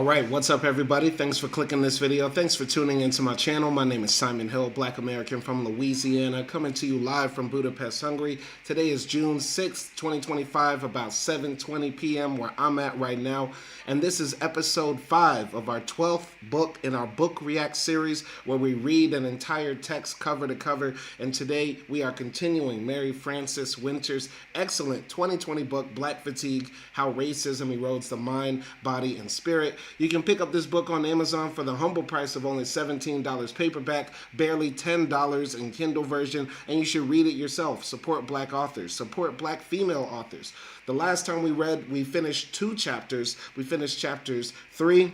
Alright, what's up everybody? Thanks for clicking this video. Thanks for tuning into my channel. My name is Simon Hill, Black American from Louisiana, coming to you live from Budapest, Hungary. Today is June 6th, 2025, about 7:20 p.m. where I'm at right now. And this is episode 5 of our 12th book in our Book React series where we read an entire text cover to cover. And today we are continuing Mary Frances Winter's excellent 2020 book, Black Fatigue, How Racism Erodes the Mind, Body, and Spirit. You can pick up this book on Amazon for the humble price of only $17 paperback, barely $10 in Kindle version, and you should read it yourself. Support Black authors. Support Black female authors. The last time we finished 2 chapters. We finished chapters 3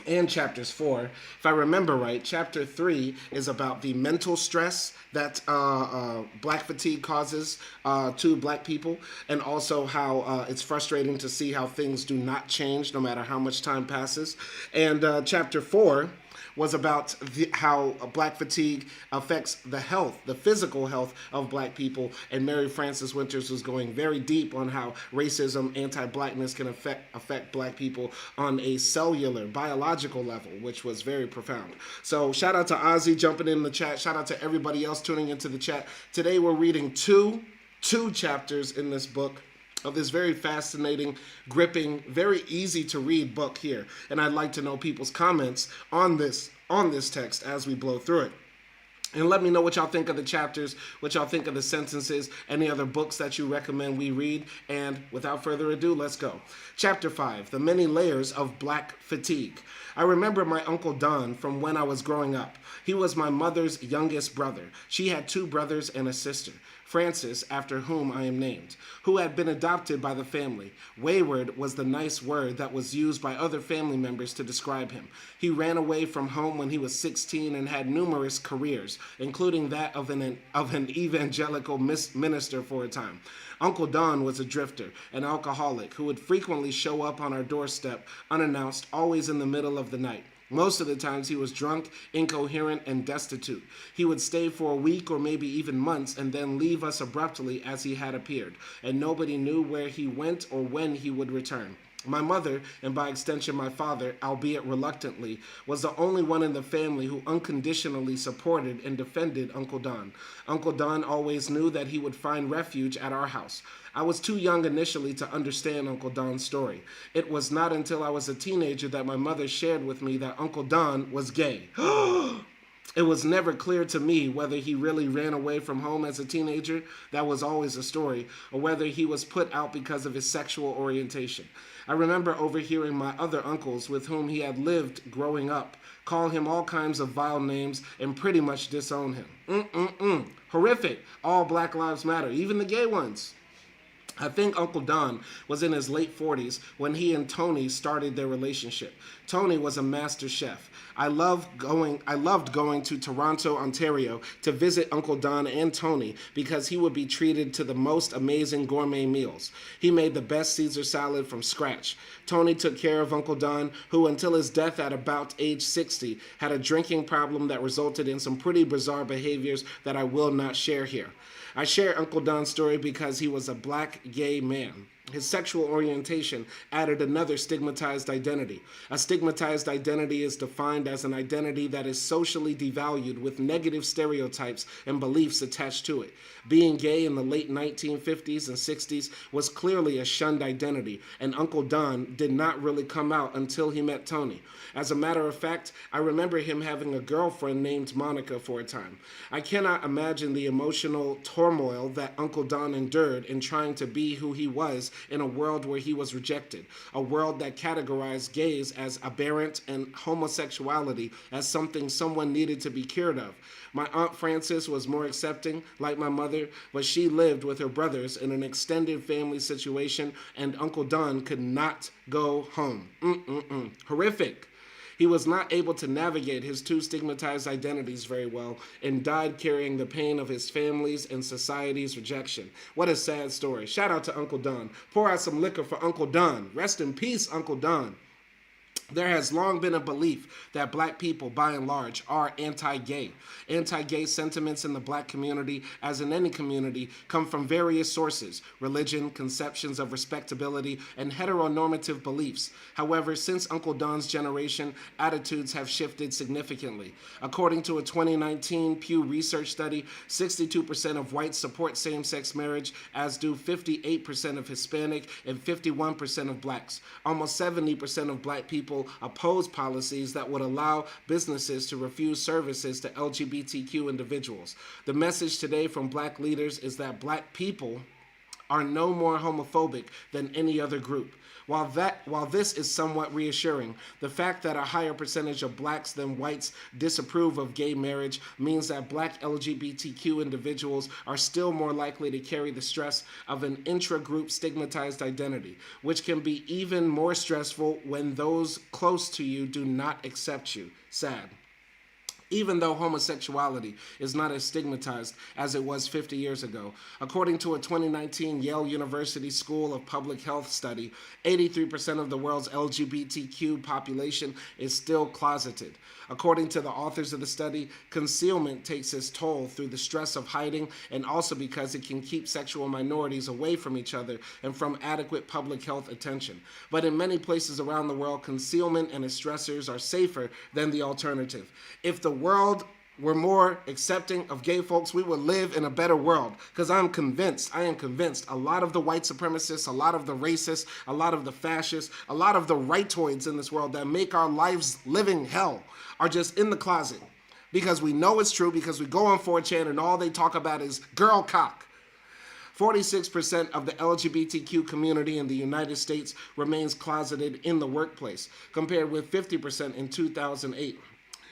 and chapters 4. If I remember right, chapter 3 is about the mental stress that black fatigue causes to black people, and also how it's frustrating to see how things do not change no matter how much time passes. And chapter 4 was about how black fatigue affects the physical health of black people. And Mary Frances Winters was going very deep on how racism, anti-blackness can affect black people on a cellular, biological level, which was very profound. So shout out to Ozzy jumping in the chat. Shout out to everybody else tuning into the chat. Today we're reading two chapters in this book of this very fascinating, gripping, very easy to read book here. And I'd like to know people's comments on this text as we blow through it. And let me know what y'all think of the chapters, what y'all think of the sentences, any other books that you recommend we read. And without further ado, let's go. Chapter 5, The Many Layers of Black Fatigue. I remember my Uncle Don from when I was growing up. He was my mother's youngest brother. She had 2 brothers and a sister, Francis, after whom I am named, who had been adopted by the family. Wayward was the nice word that was used by other family members to describe him. He ran away from home when he was 16 and had numerous careers, including that of an evangelical minister for a time. Uncle Don was a drifter, an alcoholic who would frequently show up on our doorstep unannounced, always in the middle of the night. Most of the times he was drunk, incoherent, and destitute. He would stay for a week or maybe even months and then leave us abruptly as he had appeared, and nobody knew where he went or when he would return. My mother, and by extension my father, albeit reluctantly, was the only one in the family who unconditionally supported and defended Uncle Don. Uncle Don always knew that he would find refuge at our house. I was too young initially to understand Uncle Don's story. It was not until I was a teenager that my mother shared with me that Uncle Don was gay. It was never clear to me whether he really ran away from home as a teenager, that was always a story, or whether he was put out because of his sexual orientation. I remember overhearing my other uncles with whom he had lived growing up call him all kinds of vile names and pretty much disown him. Horrific. All Black Lives Matter, even the gay ones. I think Uncle Don was in his late 40s when he and Tony started their relationship. Tony was a master chef. I loved going to Toronto, Ontario to visit Uncle Don and Tony because he would be treated to the most amazing gourmet meals. He made the best Caesar salad from scratch. Tony took care of Uncle Don, who until his death at about age 60 had a drinking problem that resulted in some pretty bizarre behaviors that I will not share here. I share Uncle Don's story because he was a black gay man. His sexual orientation added another stigmatized identity. A stigmatized identity is defined as an identity that is socially devalued with negative stereotypes and beliefs attached to it. Being gay in the late 1950s and 60s was clearly a shunned identity, and Uncle Don did not really come out until he met Tony. As a matter of fact, I remember him having a girlfriend named Monica for a time. I cannot imagine the emotional turmoil that Uncle Don endured in trying to be who he was in a world where he was rejected, a world that categorized gays as aberrant and homosexuality as something someone needed to be cured of. My Aunt Frances was more accepting, like my mother, but she lived with her brothers in an extended family situation, and Uncle Don could not go home. Horrific. He was not able to navigate his 2 stigmatized identities very well and died carrying the pain of his family's and society's rejection. What a sad story. Shout out to Uncle Don. Pour out some liquor for Uncle Don. Rest in peace, Uncle Don. There has long been a belief that black people, by and large, are anti-gay. Anti-gay sentiments in the black community, as in any community, come from various sources: religion, conceptions of respectability, and heteronormative beliefs. However, since Uncle Don's generation, attitudes have shifted significantly. According to a 2019 Pew Research study, 62% of whites support same-sex marriage, as do 58% of Hispanic and 51% of blacks. Almost 70% of black people oppose policies that would allow businesses to refuse services to LGBTQ individuals. The message today from black leaders is that black people are no more homophobic than any other group. While this is somewhat reassuring, the fact that a higher percentage of blacks than whites disapprove of gay marriage means that black LGBTQ individuals are still more likely to carry the stress of an intra-group stigmatized identity, which can be even more stressful when those close to you do not accept you. Sad. Even though homosexuality is not as stigmatized as it was 50 years ago. According to a 2019 Yale University School of Public Health study, 83% of the world's LGBTQ population is still closeted. According to the authors of the study, concealment takes its toll through the stress of hiding, and also because it can keep sexual minorities away from each other and from adequate public health attention. But in many places around the world, concealment and its stressors are safer than the alternative. If the world were more accepting of gay folks, we would live in a better world. Because I am convinced, a lot of the white supremacists, a lot of the racists, a lot of the fascists, a lot of the rightoids in this world that make our lives living hell are just in the closet. Because we know it's true, because we go on 4chan and all they talk about is girl cock. 46% of the LGBTQ community in the United States remains closeted in the workplace, compared with 50% in 2008.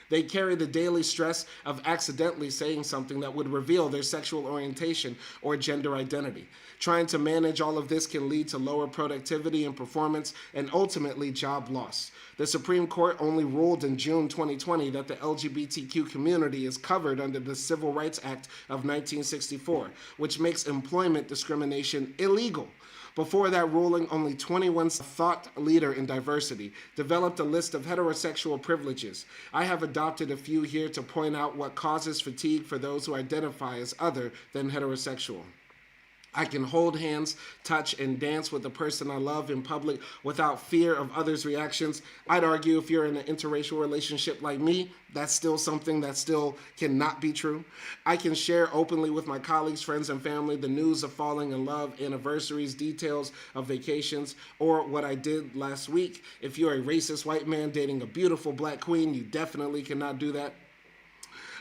They carry the daily stress of accidentally saying something that would reveal their sexual orientation or gender identity. Trying to manage all of this can lead to lower productivity and performance and ultimately job loss. The Supreme Court only ruled in June 2020 that the LGBTQ community is covered under the Civil Rights Act of 1964, which makes employment discrimination illegal. Before that ruling, only 21 thought leader in diversity developed a list of heterosexual privileges. I have adopted a few here to point out what causes fatigue for those who identify as other than heterosexual. I can hold hands, touch, and dance with the person I love in public without fear of others' reactions. I'd argue if you're in an interracial relationship like me, that's still something that still cannot be true. I can share openly with my colleagues, friends, and family the news of falling in love, anniversaries, details of vacations, or what I did last week. If you're a racist white man dating a beautiful black queen, you definitely cannot do that.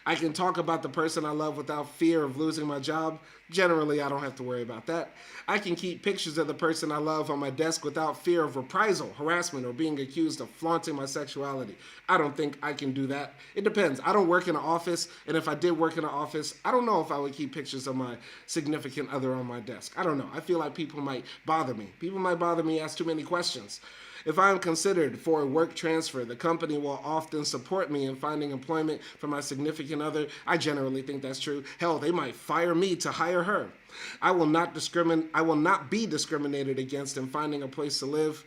I can talk about the person I love without fear of losing my job. Generally, I don't have to worry about that. I can keep pictures of the person I love on my desk without fear of reprisal, harassment, or being accused of flaunting my sexuality. I don't think I can do that. It depends. I don't work in an office, and if I did work in an office, I don't know if I would keep pictures of my significant other on my desk. I don't know. I feel like people might bother me. People might bother me, ask too many questions. If I am considered for a work transfer, the company will often support me in finding employment for my significant other. I generally think that's true. Hell, they might fire me to hire her. I will not be discriminated against in finding a place to live.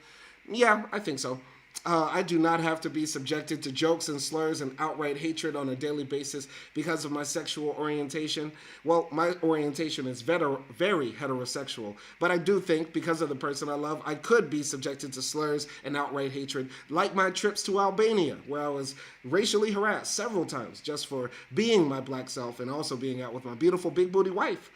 Yeah, I think so. I do not have to be subjected to jokes and slurs and outright hatred on a daily basis because of my sexual orientation. Well, my orientation is very heterosexual, but I do think because of the person I love, I could be subjected to slurs and outright hatred, like my trips to Albania, where I was racially harassed several times just for being my black self and also being out with my beautiful big booty wife.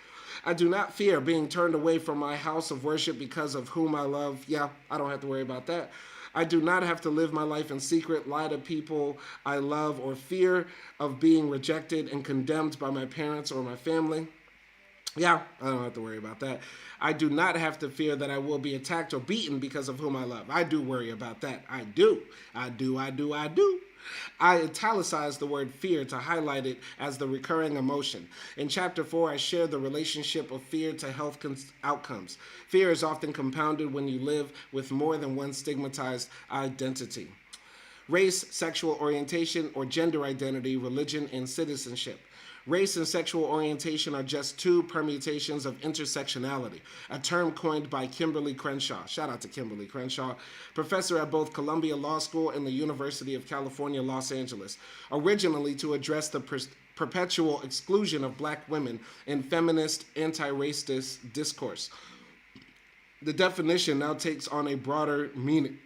I do not fear being turned away from my house of worship because of whom I love. Yeah, I don't have to worry about that. I do not have to live my life in secret, lie to people I love, or fear of being rejected and condemned by my parents or my family. Yeah, I don't have to worry about that. I do not have to fear that I will be attacked or beaten because of whom I love. I do worry about that. I do. I italicized the word fear to highlight it as the recurring emotion. In Chapter 4, I share the relationship of fear to health outcomes. Fear is often compounded when you live with more than one stigmatized identity. Race, sexual orientation, or gender identity, religion, and citizenship. Race and sexual orientation are just two permutations of intersectionality, a term coined by Kimberly Crenshaw. Shout out to Kimberly Crenshaw, professor at both Columbia Law School and the University of California, Los Angeles, originally to address the perpetual exclusion of black women in feminist, anti-racist discourse. The definition now takes on a broader meaning.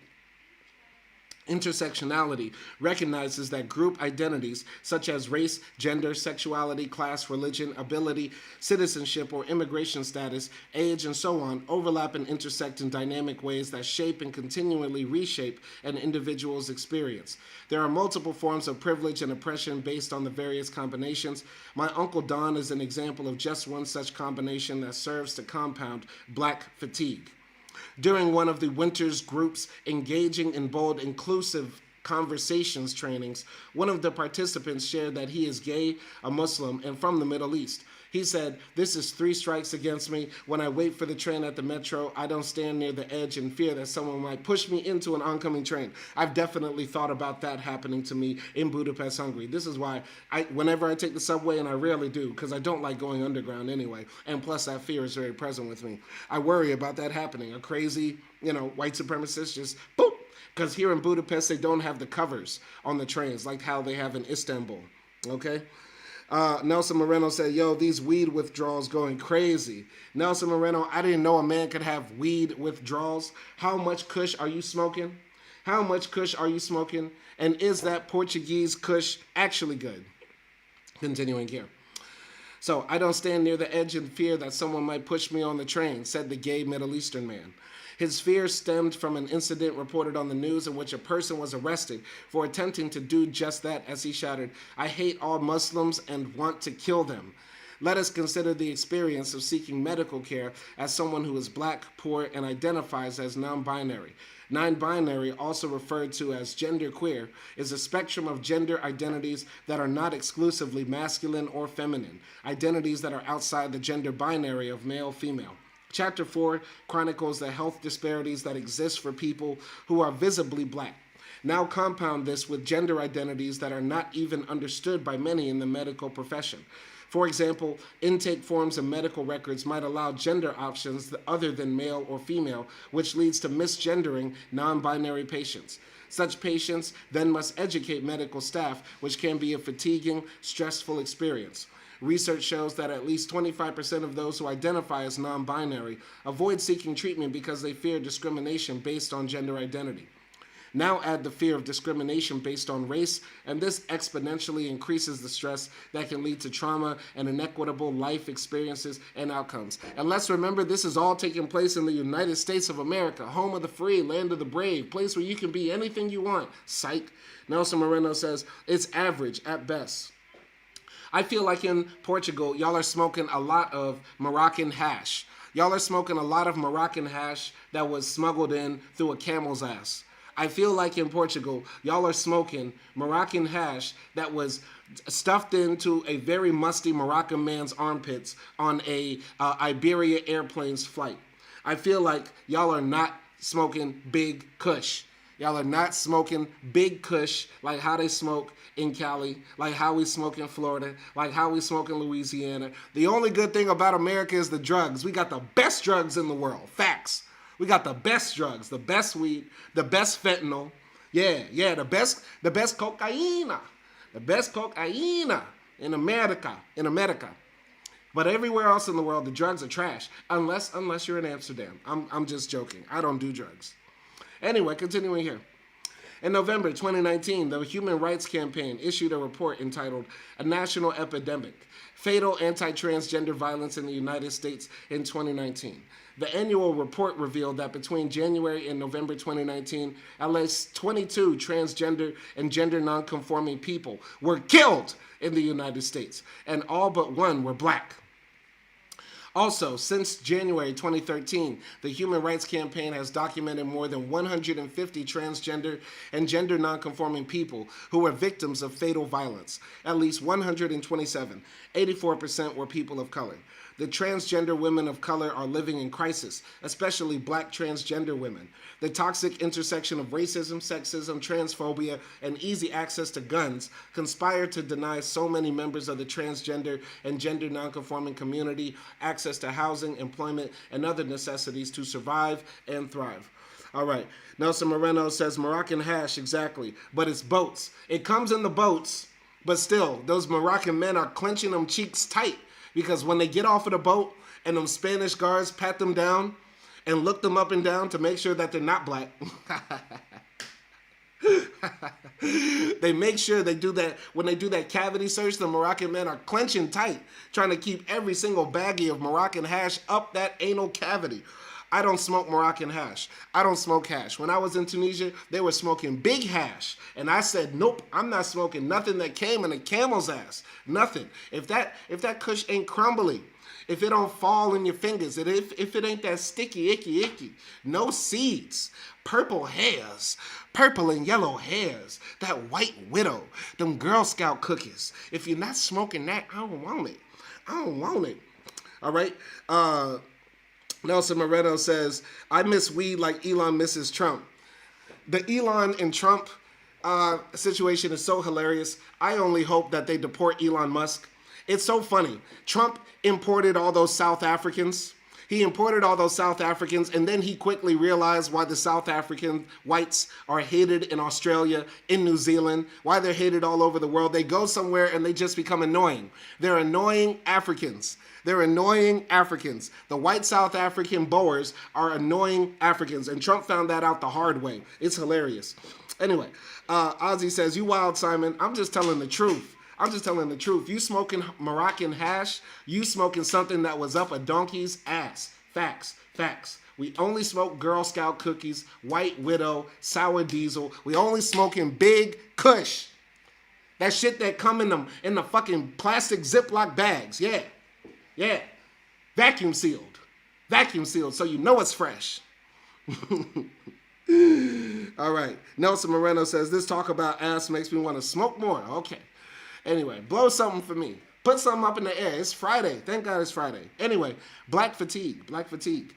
Intersectionality recognizes that group identities such as race, gender, sexuality, class, religion, ability, citizenship, or immigration status, age, and so on overlap and intersect in dynamic ways that shape and continually reshape an individual's experience. There are multiple forms of privilege and oppression based on the various combinations. My Uncle Don is an example of just one such combination that serves to compound black fatigue. During one of the Winters Group's Engaging in Bold Inclusive Conversations trainings, one of the participants shared that he is gay, a Muslim, and from the Middle East. He said, "This is 3 strikes against me. When I wait for the train at the metro, I don't stand near the edge in fear that someone might push me into an oncoming train." I've definitely thought about that happening to me in Budapest, Hungary. This is why whenever I take the subway, and I rarely do, because I don't like going underground anyway, and plus that fear is very present with me. I worry about that happening. A crazy, white supremacist just boop. Because here in Budapest, they don't have the covers on the trains like how they have in Istanbul, okay? Nelson Moreno said, "Yo, these weed withdrawals going crazy." Nelson Moreno, I didn't know a man could have weed withdrawals. How much kush are you smoking? How much kush are you smoking? And is that Portuguese kush actually good? Continuing here. So, "I don't stand near the edge in fear that someone might push me on the train," said the gay Middle Eastern man. His fear stemmed from an incident reported on the news in which a person was arrested for attempting to do just that as he shouted, "I hate all Muslims and want to kill them." Let us consider the experience of seeking medical care as someone who is black, poor, and identifies as non-binary. Non-binary, also referred to as genderqueer, is a spectrum of gender identities that are not exclusively masculine or feminine, identities that are outside the gender binary of male-female. Chapter 4 chronicles the health disparities that exist for people who are visibly black. Now compound this with gender identities that are not even understood by many in the medical profession. For example, intake forms of medical records might allow gender options other than male or female, which leads to misgendering non-binary patients. Such patients then must educate medical staff, which can be a fatiguing, stressful experience. Research shows that at least 25% of those who identify as non-binary avoid seeking treatment because they fear discrimination based on gender identity. Now add the fear of discrimination based on race, and this exponentially increases the stress that can lead to trauma and inequitable life experiences and outcomes. And let's remember, this is all taking place in the United States of America, home of the free, land of the brave, place where you can be anything you want. Psych. Nelson Moreno says, "It's average at best." I feel like in Portugal, y'all are smoking a lot of Moroccan hash. Y'all are smoking a lot of Moroccan hash that was smuggled in through a camel's ass. I feel like in Portugal, y'all are smoking Moroccan hash that was stuffed into a very musty Moroccan man's armpits on a Iberia Airplanes flight. I feel like y'all are not smoking big kush. Y'all are not smoking big kush like how they smoke in Cali, like how we smoke in Florida, like how we smoke in Louisiana. The only good thing about America is the drugs. We got the best drugs in the world. Facts. We got the best drugs, the best weed, the best fentanyl. Yeah, the best cocaine. The best cocaine in America. But everywhere else in the world, the drugs are trash. Unless you're in Amsterdam. I'm just joking. I don't do drugs. Anyway, continuing here. In November 2019, the Human Rights Campaign issued a report entitled "A National Epidemic: Fatal Anti-Transgender Violence in the United States in 2019. The annual report revealed that between January and November 2019, at least 22 transgender and gender nonconforming people were killed in the United States, and all but one were black. Also, since January 2013, the Human Rights Campaign has documented more than 150 transgender and gender nonconforming people who were victims of fatal violence. At least 127, 84% were people of color. The transgender women of color are living in crisis, especially black transgender women. The toxic intersection of racism, sexism, transphobia, and easy access to guns conspire to deny so many members of the transgender and gender nonconforming community access to housing, employment, and other necessities to survive and thrive. All right. Nelson Moreno says Moroccan hash, exactly. But it's boats. It comes in the boats, but still, those Moroccan men are clenching them cheeks tight because when they get off of the boat and them Spanish guards pat them down and look them up and down to make sure that they're not black, they make sure they do that. When they do that cavity search, the Moroccan men are clenching tight, trying to keep every single baggie of Moroccan hash up that anal cavity. I don't smoke Moroccan hash. I don't smoke hash. When I was in Tunisia, they were smoking big hash. And I said, nope, I'm not smoking nothing that came in a camel's ass. Nothing. If that kush ain't crumbly, if it don't fall in your fingers, if it ain't that sticky, icky, no seeds, purple hairs, purple and yellow hairs, that white widow, them Girl Scout cookies. If you're not smoking that, I don't want it. I don't want it. All right? Nelson Moreno says, I miss weed like Elon misses Trump. The Elon and Trump situation is so hilarious. I only hope that they deport Elon Musk. It's so funny. Trump imported all those South Africans. He imported all those South Africans, and then he quickly realized why the South African whites are hated in Australia, in New Zealand, why they're hated all over the world. They go somewhere and they just become annoying. They're annoying Africans. They're annoying Africans. The white South African Boers are annoying Africans, and Trump found that out the hard way. It's hilarious. Anyway, Ozzy says, you wild, Simon. I'm just telling the truth. I'm just telling the truth. You smoking Moroccan hash, you smoking something that was up a donkey's ass. Facts, facts. We only smoke Girl Scout cookies, White Widow, Sour Diesel. We only smoking Big Kush. That shit that come in the fucking plastic Ziploc bags. Yeah. Yeah. Vacuum sealed. Vacuum sealed so you know it's fresh. All right. Nelson Moreno says, this talk about ass makes me want to smoke more. Okay. Anyway, blow something for me. Put something up in the air. It's Friday. Thank God it's Friday. Anyway, black fatigue. Black fatigue.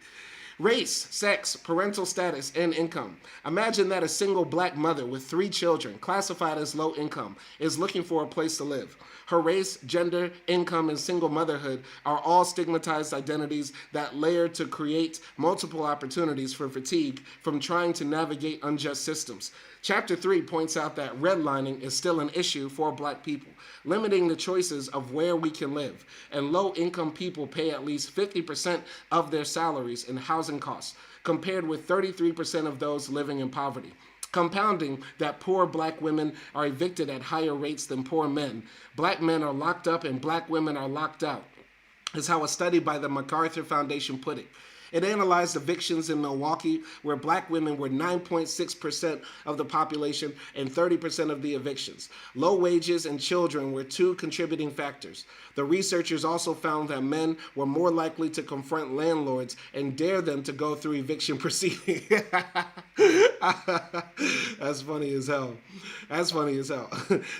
Race, sex, parental status, and income. Imagine that a single black mother with 3 children, classified as low income, is looking for a place to live. Her race, gender, income, and single motherhood are all stigmatized identities that layer to create multiple opportunities for fatigue from trying to navigate unjust systems. Chapter 3 points out that redlining is still an issue for black people, limiting the choices of where we can live, and low-income people pay at least 50% of their salaries in housing costs, compared with 33% of those living in poverty. Compounding that poor black women are evicted at higher rates than poor men. Black men are locked up and black women are locked out, is how a study by the MacArthur Foundation put it. It analyzed evictions in Milwaukee, where black women were 9.6% of the population and 30% of the evictions. Low wages and children were 2 contributing factors. The researchers also found that men were more likely to confront landlords and dare them to go through eviction proceedings. That's funny as hell. That's funny as hell.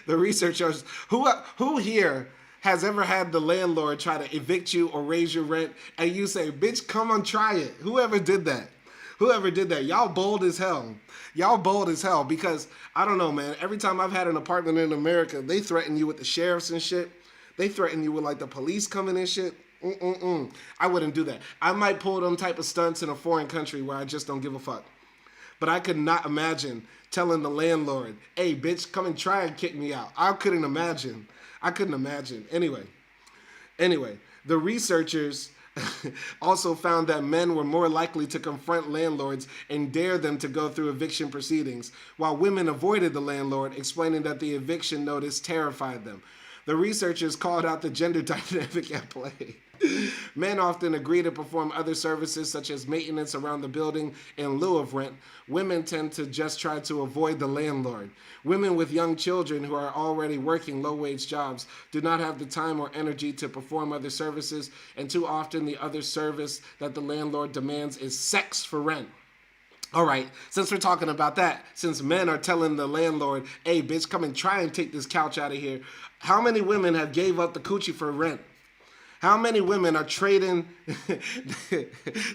The researchers, who here has ever had the landlord try to evict you or raise your rent and you say, bitch, come on, try it? Whoever did that? Whoever did that? Y'all bold as hell. Y'all bold as hell because, I don't know, man, every time I've had an apartment in America, they threaten you with the sheriffs and shit. They threaten you with, like, the police coming and shit. I wouldn't do that. I might pull them type of stunts in a foreign country where I just don't give a fuck. But I could not imagine telling the landlord, hey, bitch, come and try and kick me out. I couldn't imagine. Anyway, the researchers also found that men were more likely to confront landlords and dare them to go through eviction proceedings, while women avoided the landlord, explaining that the eviction notice terrified them. The researchers called out the gender dynamic at play. Men often agree to perform other services such as maintenance around the building in lieu of rent. Women tend to just try to avoid the landlord. Women with young children who are already working low-wage jobs do not have the time or energy to perform other services, and too often the other service that the landlord demands is sex for rent. All right, since we're talking about that, since men are telling the landlord, hey, bitch, come and try and take this couch out of here, how many women have gave up the coochie for rent? How many women are trading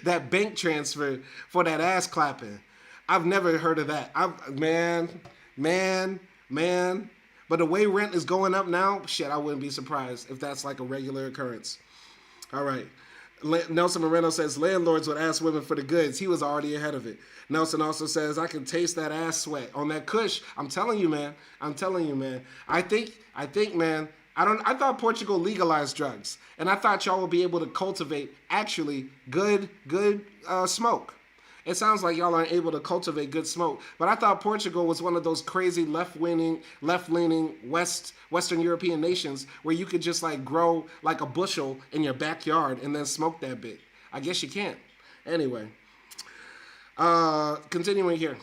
that bank transfer for that ass clapping? I've never heard of that. Man. But the way rent is going up now, shit, I wouldn't be surprised if that's like a regular occurrence. All right. Nelson Moreno says landlords would ask women for the goods. He was already ahead of it. Nelson also says, I can taste that ass sweat on that kush. I'm telling you, man. I think, man, I thought Portugal legalized drugs, and I thought y'all would be able to cultivate actually good smoke. It sounds like y'all aren't able to cultivate good smoke, but I thought Portugal was one of those crazy left-leaning Western European nations where you could just like grow like a bushel in your backyard and then smoke that bit. I guess you can't. Anyway, continuing here.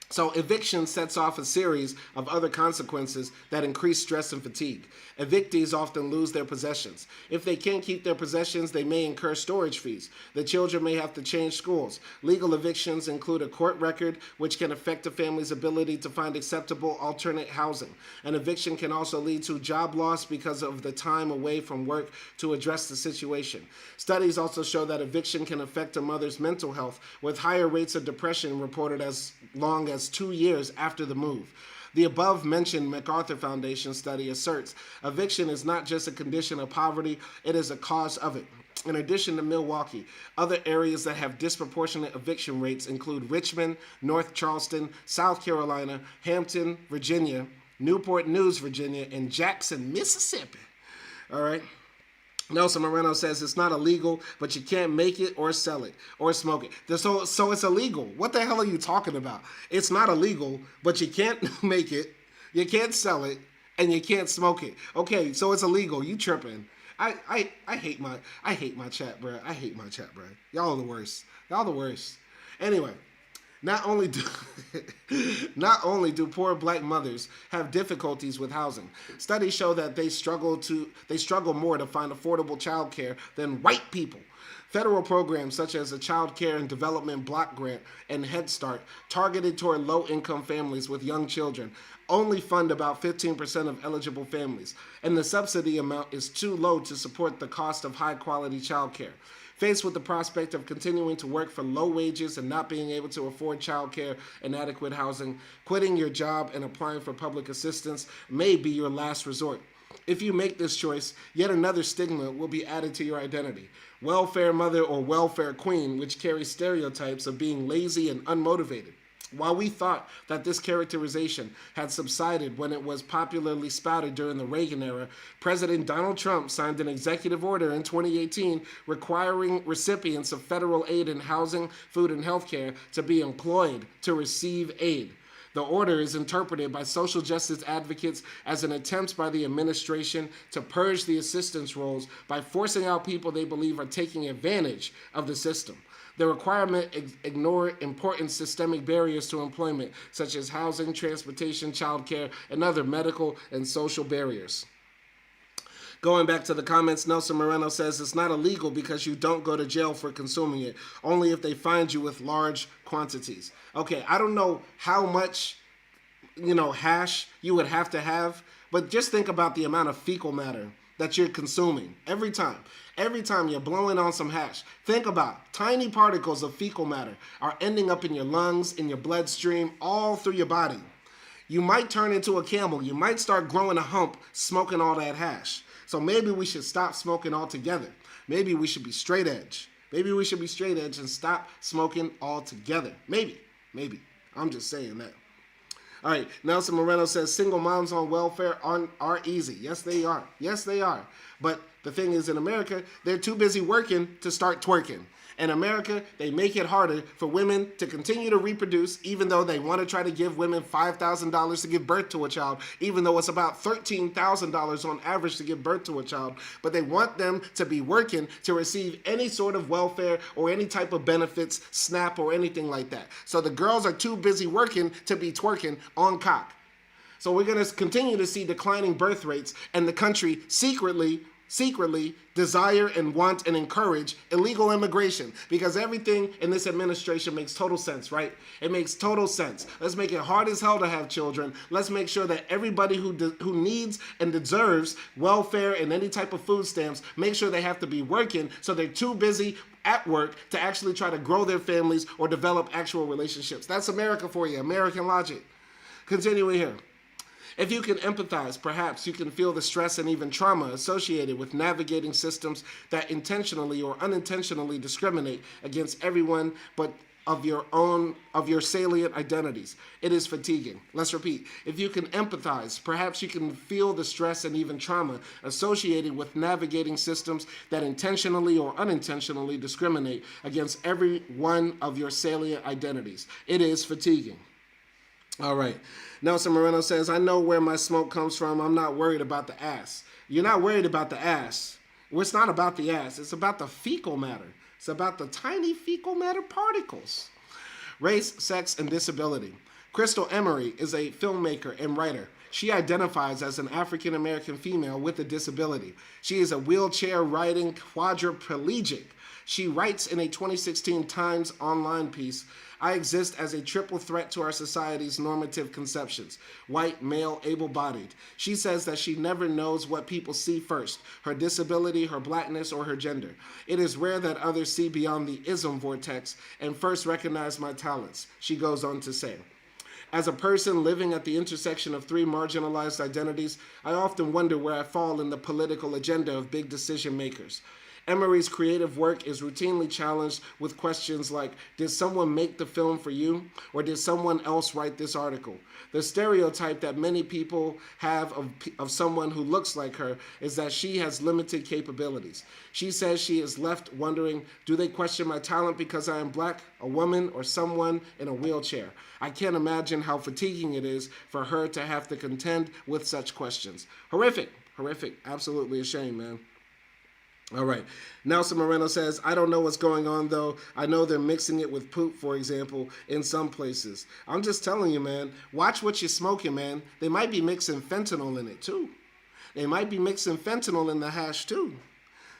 So eviction sets off a series of other consequences that increase stress and fatigue. Evictees often lose their possessions. If they can't keep their possessions, they may incur storage fees. The children may have to change schools. Legal evictions include a court record, which can affect a family's ability to find acceptable alternate housing. An eviction can also lead to job loss because of the time away from work to address the situation. Studies also show that eviction can affect a mother's mental health, with higher rates of depression reported as long as 2 years after the move. The above-mentioned MacArthur Foundation study asserts eviction is not just a condition of poverty, it is a cause of it. In addition to Milwaukee, other areas that have disproportionate eviction rates include Richmond, North Charleston, South Carolina, Hampton, Virginia, Newport News, Virginia, and Jackson, Mississippi. All right. Nelson Moreno says it's not illegal, but you can't make it or sell it or smoke it. So it's illegal. What the hell are you talking about? It's not illegal, but you can't make it, you can't sell it, and you can't smoke it. Okay, so it's illegal. You tripping. I hate my chat, bro. I hate my chat, bro. Y'all are the worst. Anyway, not only do poor black mothers have difficulties with housing, studies show that they struggle more to find affordable child care than white people. Federal programs such as the Child Care and Development Block Grant and Head Start, targeted toward low-income families with young children, only fund about 15% of eligible families, and the subsidy amount is too low to support the cost of high-quality child care. Faced with the prospect of continuing to work for low wages and not being able to afford child care and adequate housing, quitting your job and applying for public assistance may be your last resort. If you make this choice, yet another stigma will be added to your identity. Welfare mother or welfare queen, which carries stereotypes of being lazy and unmotivated. While we thought that this characterization had subsided when it was popularly spouted during the Reagan era, President Donald Trump signed an executive order in 2018 requiring recipients of federal aid in housing, food, and health care to be employed to receive aid. The order is interpreted by social justice advocates as an attempt by the administration to purge the assistance rolls by forcing out people they believe are taking advantage of the system. The requirement ignore important systemic barriers to employment, such as housing, transportation, childcare, and other medical and social barriers. Going back to the comments, Nelson Moreno says it's not illegal because you don't go to jail for consuming it, only if they find you with large quantities. Okay, I don't know how much, hash you would have to have, but just think about the amount of fecal matter that you're consuming every time. Every time you're blowing on some hash, think about tiny particles of fecal matter are ending up in your lungs, in your bloodstream, all through your body. You might turn into a camel. You might start growing a hump smoking all that hash. So maybe we should stop smoking altogether. Maybe we should be straight edge. Maybe we should be straight edge and stop smoking altogether. Maybe. I'm just saying that. All right, Nelson Moreno says single moms on welfare are easy. Yes, they are. But the thing is, in America, they're too busy working to start twerking. In America, they make it harder for women to continue to reproduce, even though they want to try to give women $5,000 to give birth to a child, even though it's about $13,000 on average to give birth to a child. But they want them to be working to receive any sort of welfare or any type of benefits, SNAP or anything like that. So the girls are too busy working to be twerking on cock. So we're going to continue to see declining birth rates, and the country secretly secretly desire and want and encourage illegal immigration, because everything in this administration makes total sense, right? It makes total sense. Let's make it hard as hell to have children. Let's make sure that everybody who needs and deserves welfare and any type of food stamps, make sure they have to be working, so they're too busy at work to actually try to grow their families or develop actual relationships. That's America for you, American logic. Continuing here. If you can empathize, perhaps you can feel the stress and even trauma associated with navigating systems that intentionally or unintentionally discriminate against everyone but of your salient identities. It is fatiguing. Let's repeat. If you can empathize, perhaps you can feel the stress and even trauma associated with navigating systems that intentionally or unintentionally discriminate against every one of your salient identities. It is fatiguing. All right. Nelson Moreno says, I know where my smoke comes from. I'm not worried about the ass. You're not worried about the ass. Well, it's not about the ass. It's about the fecal matter. It's about the tiny fecal matter particles. Race, sex, and disability. Crystal Emery is a filmmaker and writer. She identifies as an African-American female with a disability. She is a wheelchair-riding quadriplegic. She writes in a 2016 Times online piece, I exist as a triple threat to our society's normative conceptions. White, male, able-bodied. She says that she never knows what people see first, her disability, her blackness, or her gender. It is rare that others see beyond the ism vortex and first recognize my talents, she goes on to say. As a person living at the intersection of three marginalized identities, I often wonder where I fall in the political agenda of big decision makers. Emery's creative work is routinely challenged with questions like, did someone make the film for you? Or did someone else write this article? The stereotype that many people have of someone who looks like her is that she has limited capabilities. She says she is left wondering, do they question my talent because I am black, a woman, or someone in a wheelchair? I can't imagine how fatiguing it is for her to have to contend with such questions. Horrific, horrific, absolutely a shame, man. All right. Nelson Moreno says, I don't know what's going on, though. I know they're mixing it with poop, for example, in some places. I'm just telling you, man, watch what you're smoking, man. They might be mixing fentanyl in it, too. They might be mixing fentanyl in the hash, too.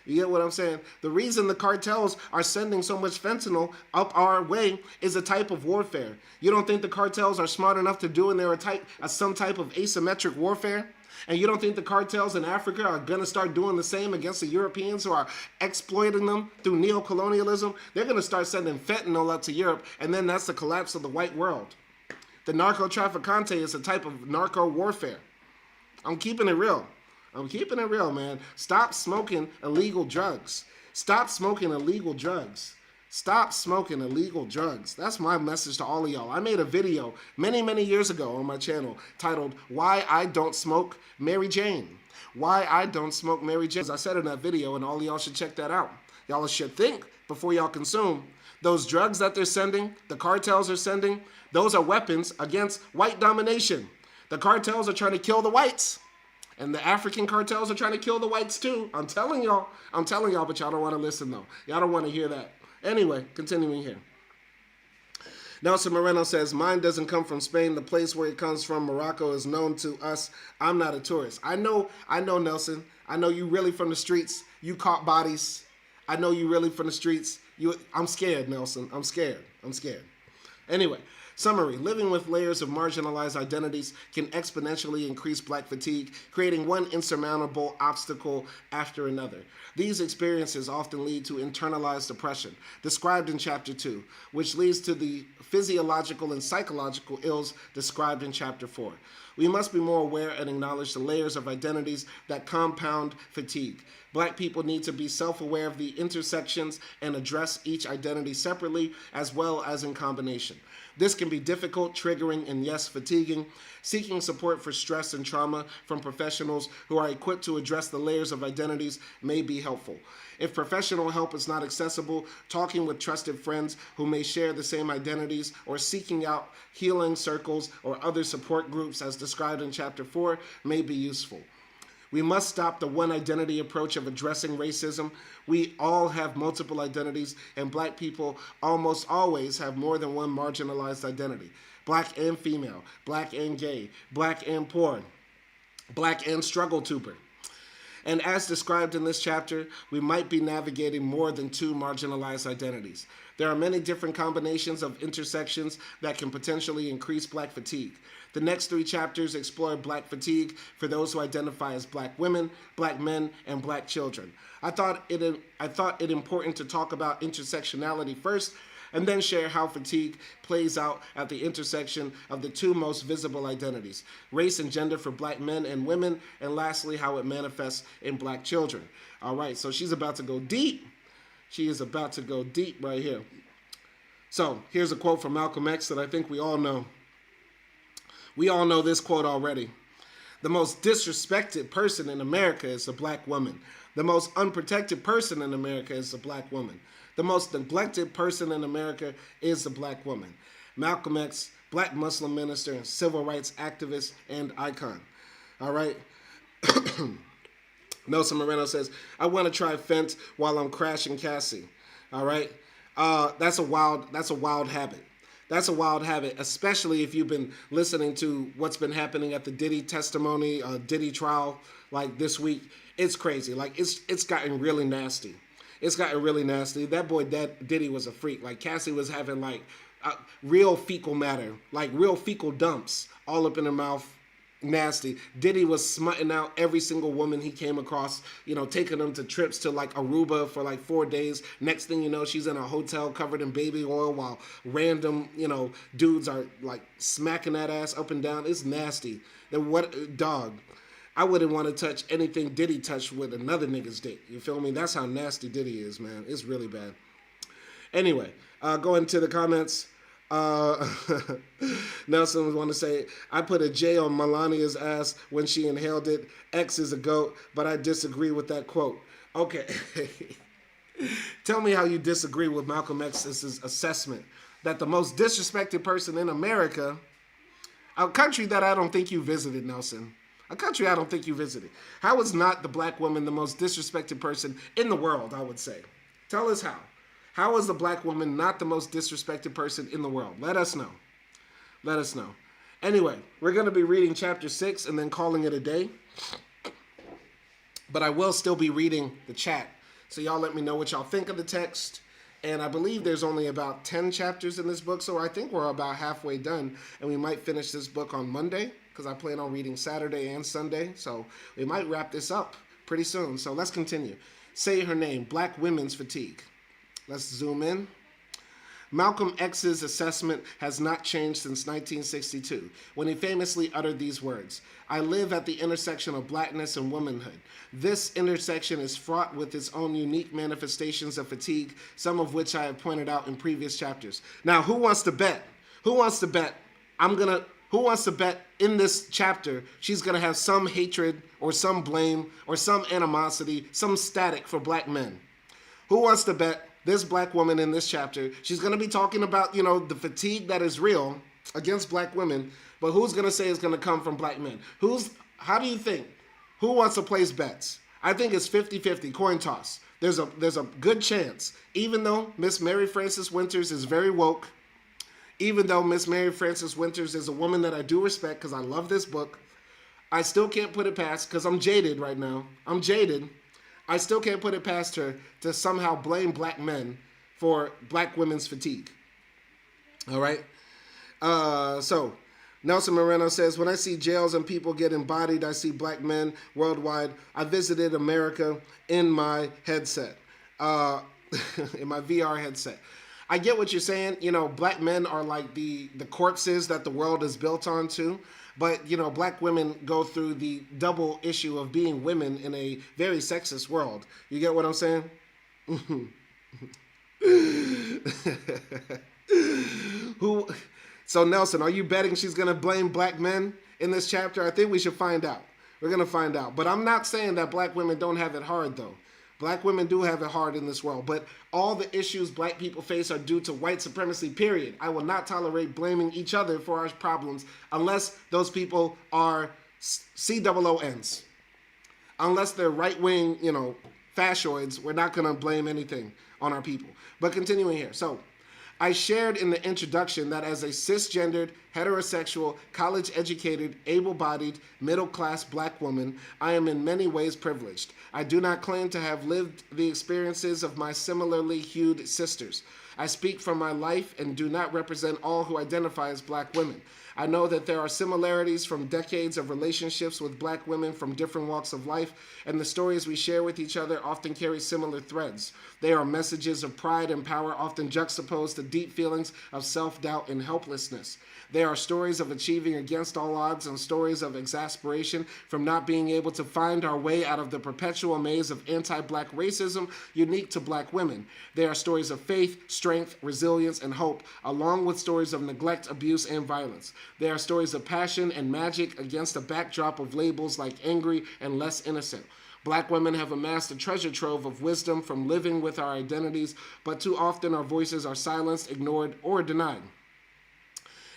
You get what I'm saying? The reason the cartels are sending so much fentanyl up our way is a type of warfare. You don't think the cartels are smart enough to do some type of asymmetric warfare? And you don't think the cartels in Africa are going to start doing the same against the Europeans who are exploiting them through neocolonialism? They're going to start sending fentanyl up to Europe, and then that's the collapse of the white world. The narco-trafficante is a type of narco warfare. I'm keeping it real. I'm keeping it real, man. Stop smoking illegal drugs. Stop smoking illegal drugs. Stop smoking illegal drugs. That's my message to all of y'all. I made a video many, many years ago on my channel titled, Why I Don't Smoke Mary Jane. Why I Don't Smoke Mary Jane. As I said in that video, and all of y'all should check that out. Y'all should think before y'all consume. Those drugs that they're sending, the cartels are sending, those are weapons against white domination. The cartels are trying to kill the whites. And the African cartels are trying to kill the whites too. I'm telling y'all, but y'all don't want to listen though. Y'all don't want to hear that. Anyway, continuing here. Nelson Moreno says, mine doesn't come from Spain. The place where it comes from, Morocco, is known to us. I'm not a tourist. I know, Nelson. I know you really from the streets. You caught bodies. I know you really from the streets. I'm scared, Nelson. I'm scared. Anyway, summary. Living with layers of marginalized identities can exponentially increase black fatigue, creating one insurmountable obstacle after another. These experiences often lead to internalized depression, described in Chapter 2, which leads to the physiological and psychological ills described in Chapter 4. We must be more aware and acknowledge the layers of identities that compound fatigue. Black people need to be self-aware of the intersections and address each identity separately as well as in combination. This can be difficult, triggering, and yes, fatiguing. Seeking support for stress and trauma from professionals who are equipped to address the layers of identities may be helpful. If professional help is not accessible, talking with trusted friends who may share the same identities or seeking out healing circles or other support groups as described in Chapter 4 may be useful. We must stop the one identity approach of addressing racism. We all have multiple identities, and black people almost always have more than one marginalized identity. Black and female, black and gay, black and poor, black and struggle tuber. And as described in this chapter, we might be navigating more than two marginalized identities. There are many different combinations of intersections that can potentially increase Black fatigue. The next three chapters explore Black fatigue for those who identify as Black women, Black men, and Black children. I thought it important to talk about intersectionality first, and then share how fatigue plays out at the intersection of the two most visible identities, race and gender for Black men and women, and lastly, how it manifests in Black children. All right, so she's about to go deep. She is about to go deep right here. So here's a quote from Malcolm X that I think we all know. We all know this quote already. The most disrespected person in America is a Black woman. The most unprotected person in America is a Black woman. The most neglected person in America is a Black woman. Malcolm X, Black Muslim minister, civil rights activist, and icon. All right. Nelson Moreno says, I want to try Fent while I'm crashing Cassie. All right. That's a wild habit. That's a wild habit, especially if you've been listening to what's been happening at the Diddy testimony, Diddy trial, like this week. It's crazy. Like it's gotten really nasty. It's gotten really nasty. That boy Diddy was a freak. Like Cassie was having like real fecal matter, like real fecal dumps all up in her mouth. Nasty. Diddy was smutting out every single woman he came across, taking them to trips to like Aruba for like 4 days. Next thing you know, she's in a hotel covered in baby oil while random, dudes are like smacking that ass up and down. It's nasty. Then what, dog? I wouldn't want to touch anything Diddy touched with another nigga's dick. You feel me? That's how nasty Diddy is, man. It's really bad. Anyway, going to the comments. Nelson want to say, I put a J on Melania's ass when she inhaled it. X is a goat, but I disagree with that quote. Okay. Tell me how you disagree with Malcolm X's assessment that the most disrespected person in America, a country that I don't think you visited, Nelson. A country I don't think you visited. How is not the Black woman the most disrespected person in the world, I would say? Tell us how. How is the Black woman not the most disrespected person in the world? Let us know. Let us know. Anyway, we're going to be reading chapter 6 and then calling it a day. But I will still be reading the chat. So y'all let me know what y'all think of the text. And I believe there's only about 10 chapters in this book. So I think we're about halfway done. And we might finish this book on Monday, because I plan on reading Saturday and Sunday. So we might wrap this up pretty soon. So let's continue. Say her name, Black Women's Fatigue. Let's zoom in. Malcolm X's assessment has not changed since 1962, when he famously uttered these words, I live at the intersection of blackness and womanhood. This intersection is fraught with its own unique manifestations of fatigue, some of which I have pointed out in previous chapters. Now, who wants to bet? Who wants to bet? Who wants to bet in this chapter she's going to have some hatred or some blame or some animosity, some static for Black men? Who wants to bet this Black woman in this chapter, she's going to be talking about, the fatigue that is real against Black women, but who's going to say it's going to come from Black men? How do you think? Who wants to place bets? I think it's 50-50, coin toss. There's a good chance, even though Miss Mary Frances Winters is very woke, even though Miss Mary Frances Winters is a woman that I do respect because I love this book, I still can't put it past, because I'm jaded right now. I'm jaded. I still can't put it past her to somehow blame Black men for Black women's fatigue. All right? So, Nelson Moreno says, when I see jails and people get embodied, I see Black men worldwide. I visited America in my headset, in my VR headset. I get what you're saying. Black men are like the corpses that the world is built on too. But, Black women go through the double issue of being women in a very sexist world. You get what I'm saying? So, Nelson, are you betting she's going to blame Black men in this chapter? I think we should find out. We're going to find out. But I'm not saying that Black women don't have it hard, though. Black women do have it hard in this world, but all the issues Black people face are due to white supremacy, period. I will not tolerate blaming each other for our problems unless those people are COONs. Unless they're right-wing, fascioids, we're not going to blame anything on our people. But continuing here. So, I shared in the introduction that as a cisgendered, heterosexual, college-educated, able-bodied, middle-class black woman, I am in many ways privileged. I do not claim to have lived the experiences of my similarly hued sisters. I speak from my life and do not represent all who identify as black women. I know that there are similarities from decades of relationships with black women from different walks of life, and the stories we share with each other often carry similar threads. They are messages of pride and power, often juxtaposed to deep feelings of self-doubt and helplessness. They are stories of achieving against all odds and stories of exasperation from not being able to find our way out of the perpetual maze of anti-black racism unique to black women. They are stories of faith, strength, resilience, and hope, along with stories of neglect, abuse, and violence. They are stories of passion and magic against a backdrop of labels like angry and less innocent. Black women have amassed a treasure trove of wisdom from living with our identities, but too often our voices are silenced, ignored, or denied.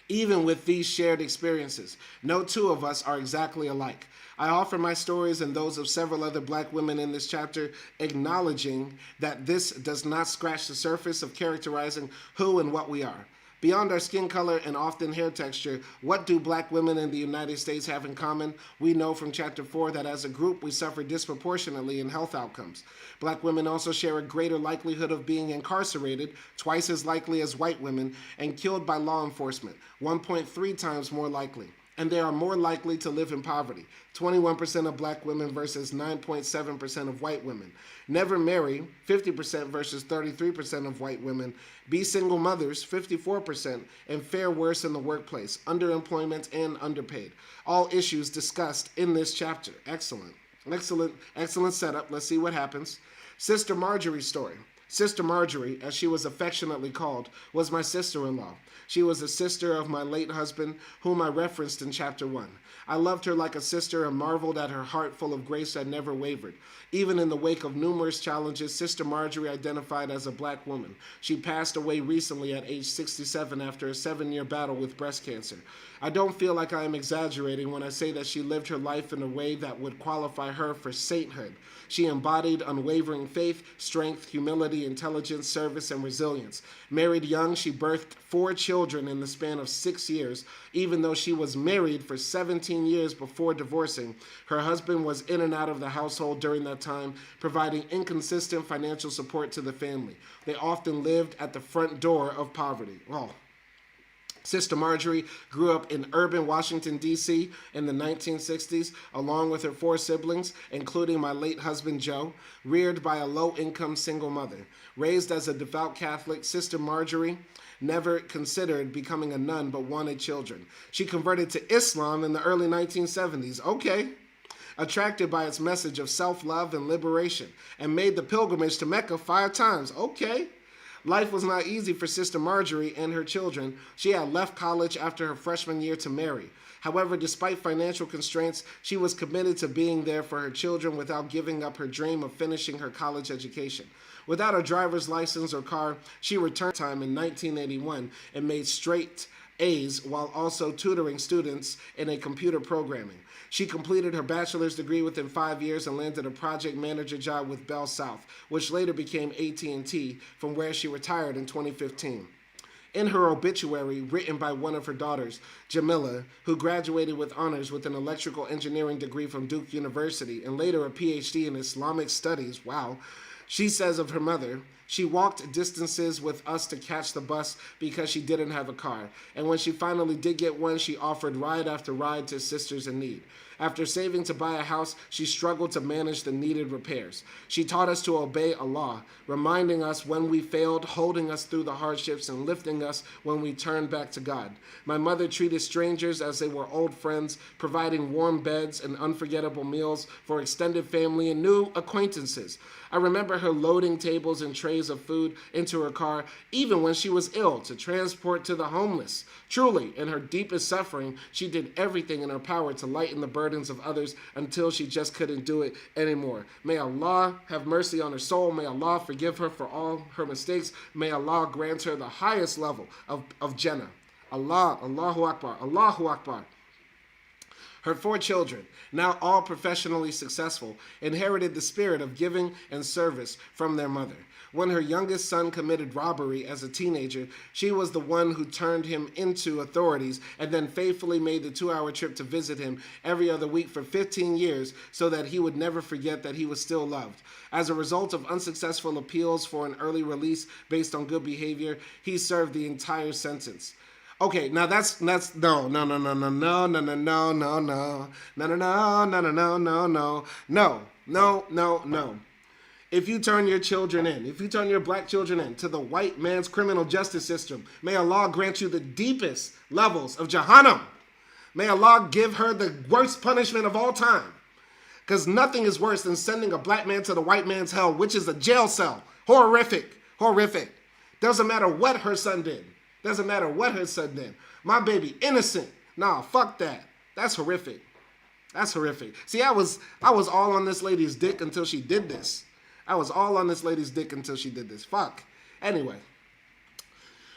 Even with these shared experiences, no two of us are exactly alike. I offer my stories and those of several other black women in this chapter, acknowledging that this does not scratch the surface of characterizing who and what we are. Beyond our skin color and often hair texture, what do black women in the United States have in common? We know from Chapter 4 that as a group, we suffer disproportionately in health outcomes. Black women also share a greater likelihood of being incarcerated, twice as likely as white women, and killed by law enforcement, 1.3 times more likely. And they are more likely to live in poverty, 21% of black women versus 9.7% of white women. Never marry, 50% versus 33% of white women. Be single mothers, 54%, and fare worse in the workplace, underemployment and underpaid. All issues discussed in this chapter. Excellent setup. Let's see what happens. Sister Marjorie's story. Sister Marjorie, as she was affectionately called, was my sister-in-law. She was a sister of my late husband, whom I referenced in Chapter 1. I loved her like a sister and marveled at her heart full of grace that never wavered. Even in the wake of numerous challenges, Sister Marjorie identified as a black woman. She passed away recently at age 67 after a 7-year battle with breast cancer. I don't feel like I am exaggerating when I say that she lived her life in a way that would qualify her for sainthood. She embodied unwavering faith, strength, humility, intelligence, service, and resilience. Married young, she birthed 4 children in the span of 6 years. Even though she was married for 17 years before divorcing, her husband was in and out of the household during that time, providing inconsistent financial support to the family. They often lived at the front door of poverty. Well, Sister Marjorie grew up in urban Washington, D.C. in the 1960s, along with her 4 siblings, including my late husband, Joe, reared by a low-income single mother. Raised as a devout Catholic, Sister Marjorie never considered becoming a nun but wanted children. She converted to Islam in the early 1970s. Okay. Attracted by its message of self-love and liberation, and made the pilgrimage to Mecca 5 times. Okay. Life was not easy for Sister Marjorie and her children. She had left college after her freshman year to marry. However, despite financial constraints, she was committed to being there for her children without giving up her dream of finishing her college education. Without a driver's license or car, she returned time in 1981 and made straight A's while also tutoring students in a computer programming. She completed her bachelor's degree within 5 years and landed a project manager job with Bell South, which later became AT&T, from where she retired in 2015. In her obituary, written by one of her daughters, Jamila, who graduated with honors with an electrical engineering degree from Duke University and later a PhD in Islamic studies, wow, she says of her mother, "She walked distances with us to catch the bus because she didn't have a car. And when she finally did get one, she offered ride after ride to sisters in need. After saving to buy a house, she struggled to manage the needed repairs. She taught us to obey Allah, reminding us when we failed, holding us through the hardships, and lifting us when we turned back to God. My mother treated strangers as they were old friends, providing warm beds and unforgettable meals for extended family and new acquaintances. I remember her loading tables and trays of food into her car, even when she was ill, to transport to the homeless. Truly, in her deepest suffering, she did everything in her power to lighten the burdens of others until she just couldn't do it anymore. May Allah have mercy on her soul. May Allah forgive her for all her mistakes. May Allah grant her the highest level of Jannah." Allahu Akbar, Allahu Akbar. Her 4 children, now all professionally successful, inherited the spirit of giving and service from their mother. When her youngest son committed robbery as a teenager, she was the one who turned him into authorities and then faithfully made the 2-hour trip to visit him every other week for 15 years so that he would never forget that he was still loved. As a result of unsuccessful appeals for an early release based on good behavior, he served the entire sentence. Okay, now that's no. If you turn your children in, if you turn your black children in to the white man's criminal justice system, may Allah grant you the deepest levels of Jahannam. May Allah give her the worst punishment of all time. Because nothing is worse than sending a black man to the white man's hell, which is a jail cell. Horrific. Horrific. Doesn't matter what her son did. Doesn't matter what her son did. My baby innocent. Nah, fuck that. That's horrific. That's horrific. See, I was all on this lady's dick until she did this. I was all on this lady's dick until she did this. Fuck. Anyway.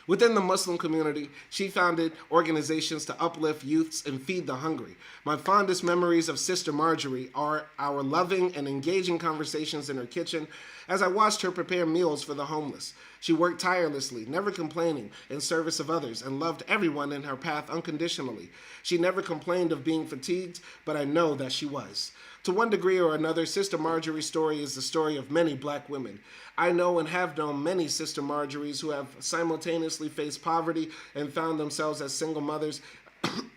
Within the Muslim community, she founded organizations to uplift youths and feed the hungry. My fondest memories of Sister Marjorie are our loving and engaging conversations in her kitchen as I watched her prepare meals for the homeless. She worked tirelessly, never complaining, in service of others, and loved everyone in her path unconditionally. She never complained of being fatigued, but I know that she was. To one degree or another, Sister Marjorie's story is the story of many black women. I know and have known many Sister Marjories who have simultaneously faced poverty and found themselves as single mothers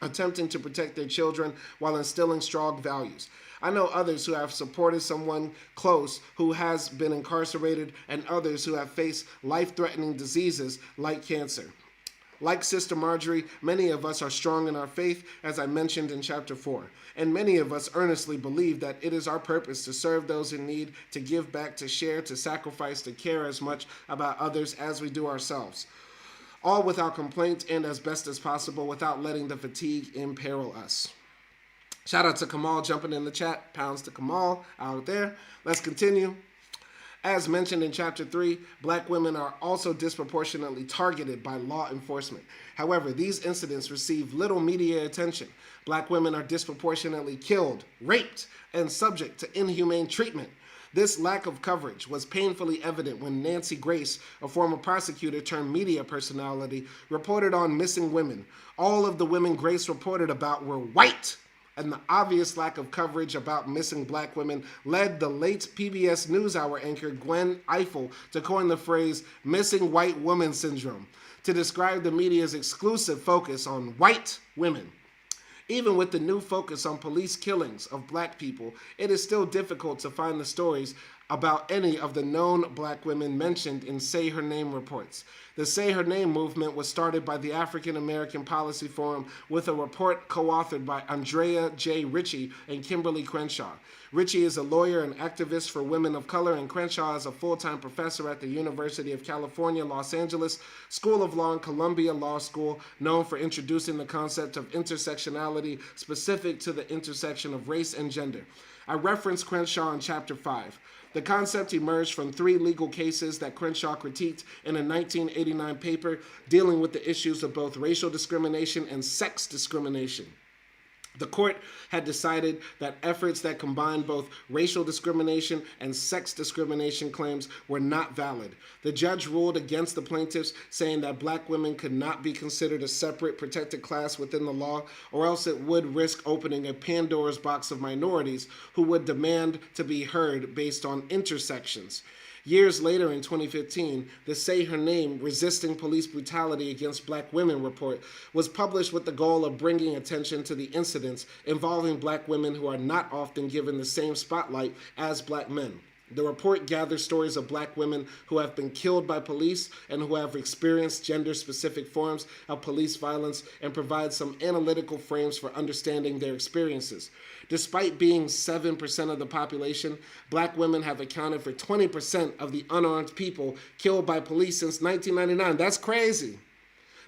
attempting to protect their children while instilling strong values. I know others who have supported someone close who has been incarcerated and others who have faced life-threatening diseases like cancer. Like Sister Marjorie, many of us are strong in our faith, as I mentioned in chapter 4. And many of us earnestly believe that it is our purpose to serve those in need, to give back, to share, to sacrifice, to care as much about others as we do ourselves. All without complaint and as best as possible without letting the fatigue imperil us. Shout out to Kamal jumping in the chat. Pounds to Kamal out there. Let's continue. As mentioned in Chapter 3, black women are also disproportionately targeted by law enforcement. However, these incidents receive little media attention. Black women are disproportionately killed, raped, and subject to inhumane treatment. This lack of coverage was painfully evident when Nancy Grace, a former prosecutor turned media personality, reported on missing women. All of the women Grace reported about were white, and the obvious lack of coverage about missing black women led the late PBS NewsHour anchor Gwen Ifill to coin the phrase missing white woman syndrome to describe the media's exclusive focus on white women. Even with the new focus on police killings of black people, it is still difficult to find the stories about any of the known black women mentioned in Say Her Name reports. The Say Her Name movement was started by the African American Policy Forum with a report co-authored by Andrea J. Ritchie and Kimberly Crenshaw. Ritchie is a lawyer and activist for women of color, and Crenshaw is a full-time professor at the University of California, Los Angeles School of Law and Columbia Law School, known for introducing the concept of intersectionality specific to the intersection of race and gender. I referenced Crenshaw in Chapter 5. The concept emerged from 3 legal cases that Crenshaw critiqued in a 1989 paper dealing with the issues of both racial discrimination and sex discrimination. The court had decided that efforts that combined both racial discrimination and sex discrimination claims were not valid. The judge ruled against the plaintiffs, saying that black women could not be considered a separate protected class within the law, or else it would risk opening a Pandora's box of minorities who would demand to be heard based on intersections. Years later, in 2015, the Say Her Name Resisting Police Brutality Against Black Women report was published with the goal of bringing attention to the incidents involving black women who are not often given the same spotlight as black men. The report gathers stories of black women who have been killed by police and who have experienced gender-specific forms of police violence and provides some analytical frames for understanding their experiences. Despite being 7% of the population, black women have accounted for 20% of the unarmed people killed by police since 1999. That's crazy.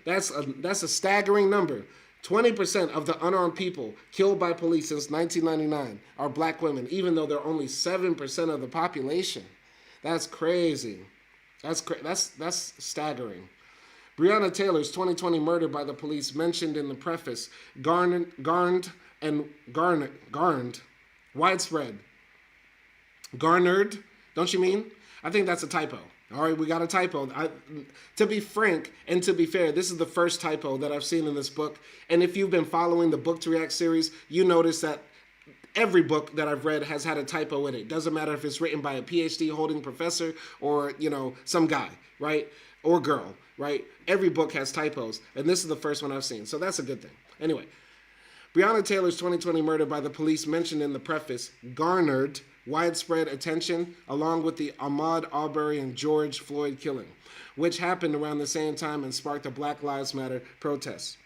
That's a staggering number. 20% of the unarmed people killed by police since 1999 are black women, even though they're only 7% of the population. That's crazy. That's staggering. Breonna Taylor's 2020 murder by the police, mentioned in the preface, garnered and garnered, widespread. Garnered, don't you mean? I think that's a typo. All right, we got a typo. To be frank and to be fair, this is the first typo that I've seen in this book. And if you've been following the Book to React series, you notice that every book that I've read has had a typo in it. Doesn't matter if it's written by a PhD holding professor or, some guy, right? Or girl, right? Every book has typos. And this is the first one I've seen. So that's a good thing. Anyway, Breonna Taylor's 2020 murder by the police mentioned in the preface garnered widespread attention along with the Ahmaud Arbery and George Floyd killing, which happened around the same time and sparked a Black Lives Matter protests.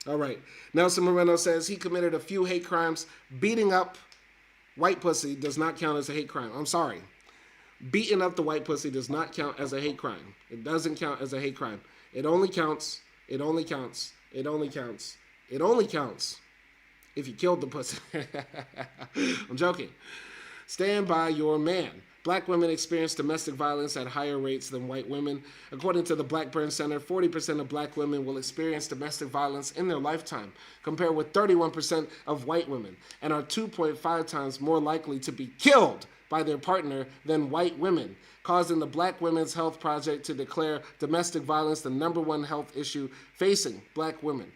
All right. Nelson Moreno says he committed a few hate crimes. Beating up white pussy does not count as a hate crime. I'm sorry. Beating up the white pussy does not count as a hate crime. It doesn't count as a hate crime. It only counts if you killed the pussy. I'm joking. Stand by your man. Black women experience domestic violence at higher rates than white women. According to the Blackburn Center, 40% of black women will experience domestic violence in their lifetime, compared with 31% of white women, and are 2.5 times more likely to be killed by their partner than white women, causing the Black Women's Health Project to declare domestic violence the #1 health issue facing black women.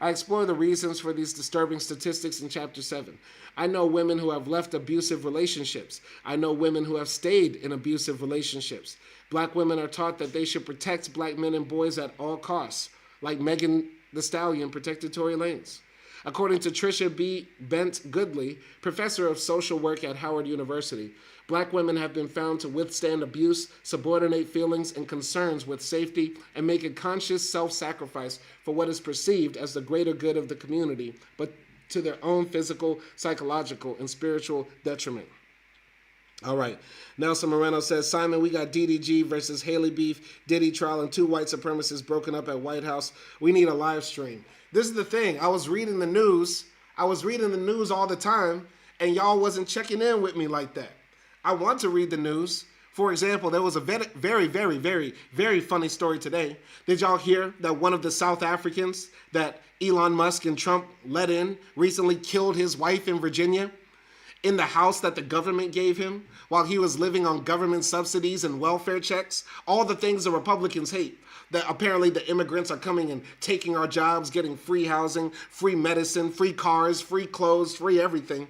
I explore the reasons for these disturbing statistics in Chapter 7. I know women who have left abusive relationships. I know women who have stayed in abusive relationships. Black women are taught that they should protect black men and boys at all costs, like Megan Thee Stallion protected Tory Lanez. According to Tricia B. Bent Goodley, professor of social work at Howard University, black women have been found to withstand abuse, subordinate feelings and concerns with safety, and make a conscious self-sacrifice for what is perceived as the greater good of the community, but to their own physical, psychological, and spiritual detriment. All right. Nelson Moreno says, Simon, we got DDG versus Haley beef, Diddy trial, and 2 white supremacists broken up at White House. We need a live stream. This is the thing. I was reading the news all the time, and y'all wasn't checking in with me like that. I want to read the news. For example, there was a very, very, very, very funny story today. Did y'all hear that one of the South Africans that Elon Musk and Trump let in recently killed his wife in Virginia in the house that the government gave him while he was living on government subsidies and welfare checks? All the things the Republicans hate. That apparently the immigrants are coming and taking our jobs, getting free housing, free medicine, free cars, free clothes, free everything.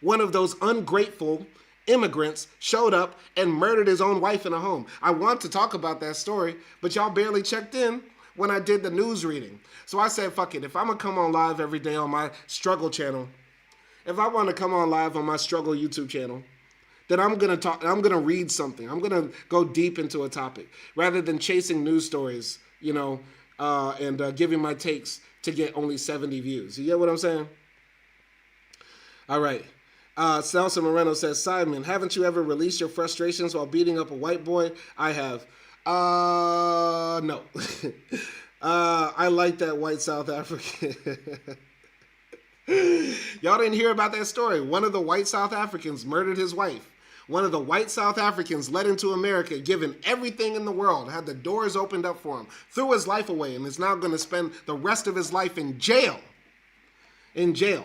One of those ungrateful immigrants showed up and murdered his own wife in a home. I want to talk about that story, but y'all barely checked in when I did the news reading. So I said, fuck it. If I'm going to come on live every day on my struggle channel, if I want to come on live on my struggle YouTube channel, then I'm going to read something. I'm going to go deep into a topic rather than chasing news stories, and giving my takes to get only 70 views. You get what I'm saying? All right. Nelson Moreno says, Simon, haven't you ever released your frustrations while beating up a white boy? I have. No. I like that white South African. Y'all didn't hear about that story. One of the white South Africans murdered his wife. One of the white South Africans led into America, given everything in the world, had the doors opened up for him, threw his life away, and is now going to spend the rest of his life in jail. In jail.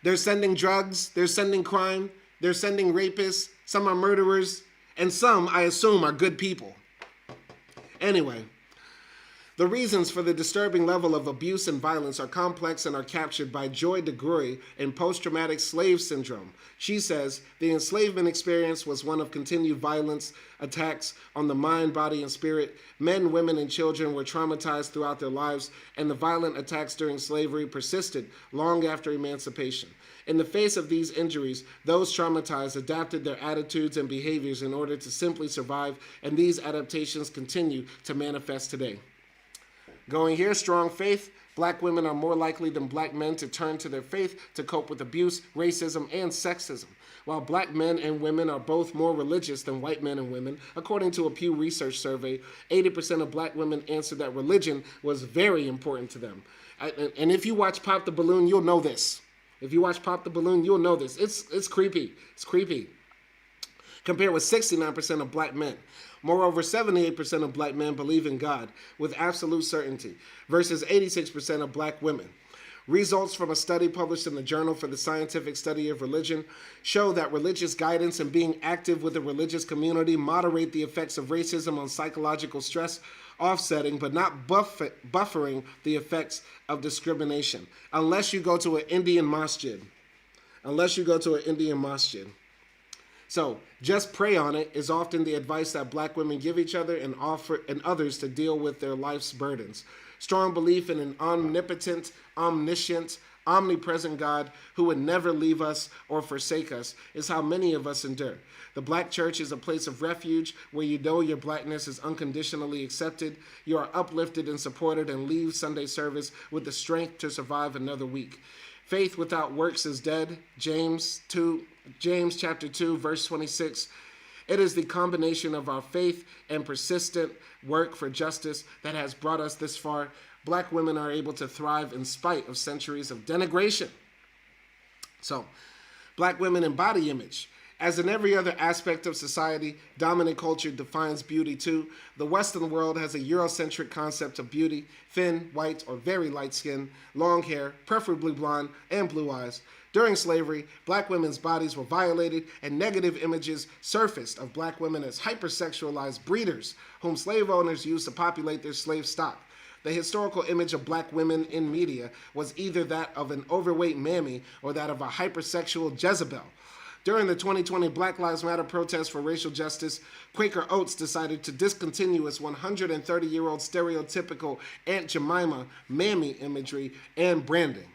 They're sending drugs, they're sending crime, they're sending rapists, some are murderers, and some, I assume, are good people. Anyway, the reasons for the disturbing level of abuse and violence are complex and are captured by Joy DeGruy in Post-Traumatic Slave Syndrome. She says, the enslavement experience was one of continued violence, attacks on the mind, body, and spirit. Men, women, and children were traumatized throughout their lives, and the violent attacks during slavery persisted long after emancipation. In the face of these injuries, those traumatized adapted their attitudes and behaviors in order to simply survive, and these adaptations continue to manifest today. Going here, strong faith. Black women are more likely than black men to turn to their faith to cope with abuse, racism, and sexism. While black men and women are both more religious than white men and women, according to a Pew Research survey, 80% of black women answered that religion was very important to them. And if you watch Pop the Balloon, you'll know this. If you watch Pop the Balloon, you'll know this. It's creepy. It's creepy. Compared with 69% of black men. Moreover, 78% of black men believe in God with absolute certainty versus 86% of black women. Results from a study published in the Journal for the Scientific Study of Religion show that religious guidance and being active with a religious community moderate the effects of racism on psychological stress, offsetting but not buffering the effects of discrimination. Unless you go to an Indian masjid. Unless you go to an Indian masjid. So, just pray on it is often the advice that black women give each other and offer and others to deal with their life's burdens. Strong belief in an omnipotent, omniscient, omnipresent God who would never leave us or forsake us is how many of us endure. The black church is a place of refuge where you know your blackness is unconditionally accepted. You are uplifted and supported and leave Sunday service with the strength to survive another week. Faith without works is dead. James chapter 2, verse 26. It is the combination of our faith and persistent work for justice that has brought us this far. Black women are able to thrive in spite of centuries of denigration. So, black women in body image. As in every other aspect of society, dominant culture defines beauty too. The Western world has a Eurocentric concept of beauty: thin, white, or very light skin, long hair, preferably blonde, and blue eyes. During slavery, black women's bodies were violated and negative images surfaced of black women as hypersexualized breeders whom slave owners used to populate their slave stock. The historical image of black women in media was either that of an overweight mammy or that of a hypersexual Jezebel. During the 2020 Black Lives Matter protests for racial justice, Quaker Oats decided to discontinue its 130-year-old stereotypical Aunt Jemima mammy imagery and branding.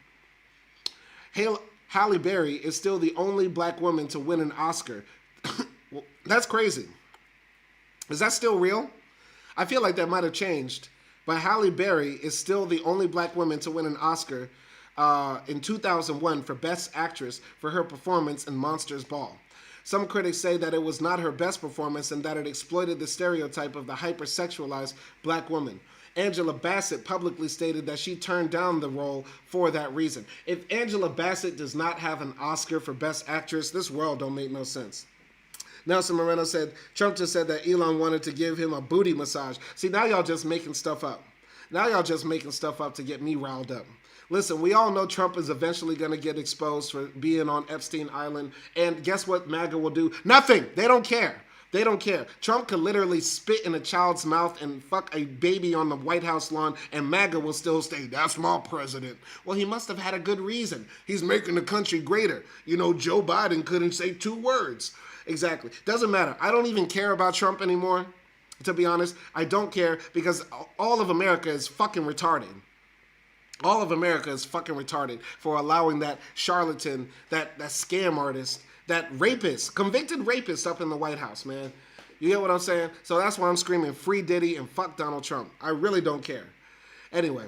Halle Berry is still the only black woman to win an Oscar. Well, that's crazy. Is that still real? I feel like that might have changed. But Halle Berry is still the only black woman to win an Oscar in 2001 for Best Actress for her performance in Monsters Ball. Some critics say that it was not her best performance and that it exploited the stereotype of the hypersexualized black woman. Angela Bassett publicly stated that she turned down the role for that reason. If Angela Bassett does not have an Oscar for Best Actress, this world don't make no sense. Nelson Moreno said, Trump just said that Elon wanted to give him a booty massage. See, now y'all just making stuff up. Now y'all just making stuff up to get me riled up. Listen, we all know Trump is eventually going to get exposed for being on Epstein Island. And guess what MAGA will do? Nothing. They don't care. They don't care. Trump could literally spit in a child's mouth and fuck a baby on the White House lawn, and MAGA will still stay, that's my president. Well, he must have had a good reason. He's making the country greater. You know, Joe Biden couldn't say 2 words. Exactly. Doesn't matter. I don't even care about Trump anymore, to be honest. I don't care because all of America is fucking retarded. All of America is fucking retarded for allowing that charlatan, that scam artist, that rapist, convicted rapist up in the White House, man. You get what I'm saying? So that's why I'm screaming free Diddy and fuck Donald Trump. I really don't care. Anyway,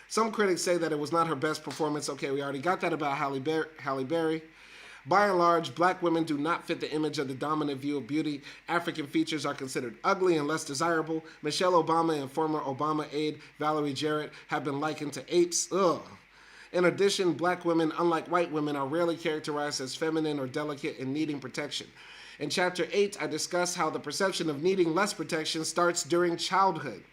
some critics say that it was not her best performance. Okay, we already got that about Halle Berry. By and large, black women do not fit the image of the dominant view of beauty. African features are considered ugly and less desirable. Michelle Obama and former Obama aide Valerie Jarrett have been likened to apes. Ugh. In addition, black women, unlike white women, are rarely characterized as feminine or delicate and needing protection. In Chapter 8, I discuss how the perception of needing less protection starts during childhood.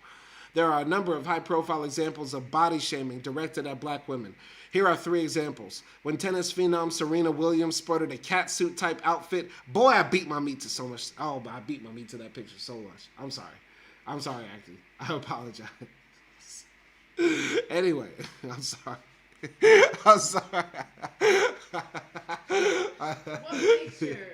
There are a number of high-profile examples of body shaming directed at black women. Here are 3 examples. When tennis phenom Serena Williams sported a catsuit type outfit, boy, I beat my meat to so much. Oh, but I beat my meat to that picture so much. I'm sorry. I'm sorry, actually. I apologize. Anyway, I'm sorry. I'm sorry. What picture?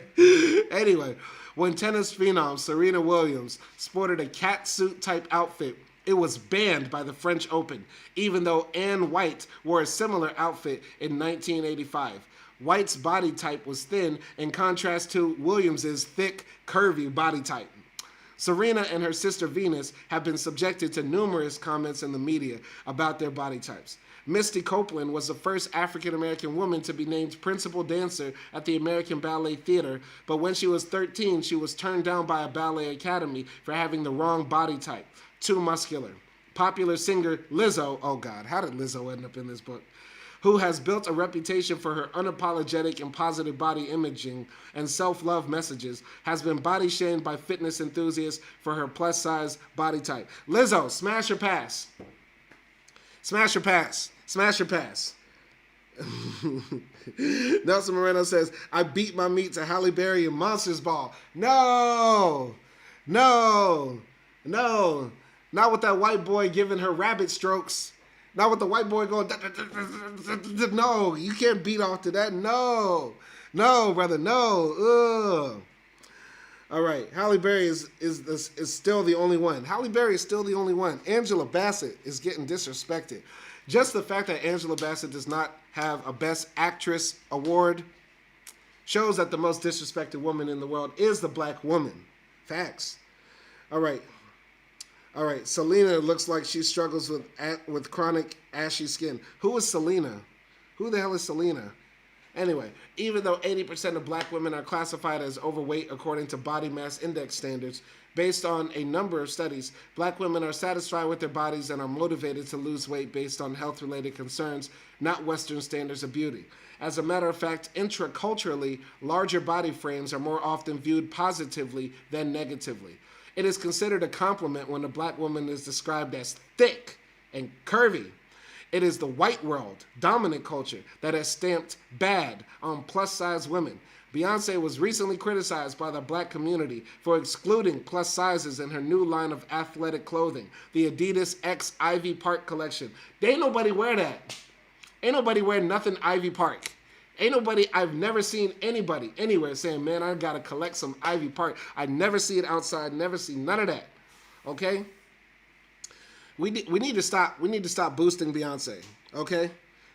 Anyway, when tennis phenom Serena Williams sported a catsuit type outfit, it was banned by the French Open, even though Anne White wore a similar outfit in 1985. White's body type was thin in contrast to Williams's thick, curvy body type. Serena and her sister Venus have been subjected to numerous comments in the media about their body types. Misty Copeland was the first African-American woman to be named principal dancer at the American Ballet Theater, but when she was 13, she was turned down by a ballet academy for having the wrong body type, too muscular. Popular singer Lizzo, oh God, how did Lizzo end up in this book? Who has built a reputation for her unapologetic and positive body imaging and self-love messages, has been body shamed by fitness enthusiasts for her plus-size body type. Lizzo, smash or pass? Smash or pass? Smash or pass? Nelson Moreno says, I beat my meat to Halle Berry in Monsters Ball. No. No. No. Not with that white boy giving her rabbit strokes. Not with the white boy going, no, you can't beat off to that. No. No, brother, no. Ugh. All right, Halle Berry is still the only one. Halle Berry is still the only one. Angela Bassett is getting disrespected. Just the fact that Angela Bassett does not have a Best Actress award shows that the most disrespected woman in the world is the black woman. Facts. All right. All right, Selena looks like she struggles with chronic ashy skin. Who is Selena? Who the hell is Selena? Anyway, even though 80% of black women are classified as overweight according to body mass index standards, based on a number of studies, black women are satisfied with their bodies and are motivated to lose weight based on health-related concerns, not Western standards of beauty. As a matter of fact, intraculturally, larger body frames are more often viewed positively than negatively. It is considered a compliment when a black woman is described as thick and curvy. It is the white world, dominant culture, that has stamped bad on plus-size women. Beyonce was recently criticized by the black community for excluding plus sizes in her new line of athletic clothing, the Adidas X Ivy Park collection. There ain't nobody wear that. Ain't nobody wear nothing Ivy Park. Ain't nobody, I've never seen anybody anywhere saying, man, I gotta collect some Ivy Park. I never see it outside, never see none of that. Okay? We need to stop boosting Beyonce, okay?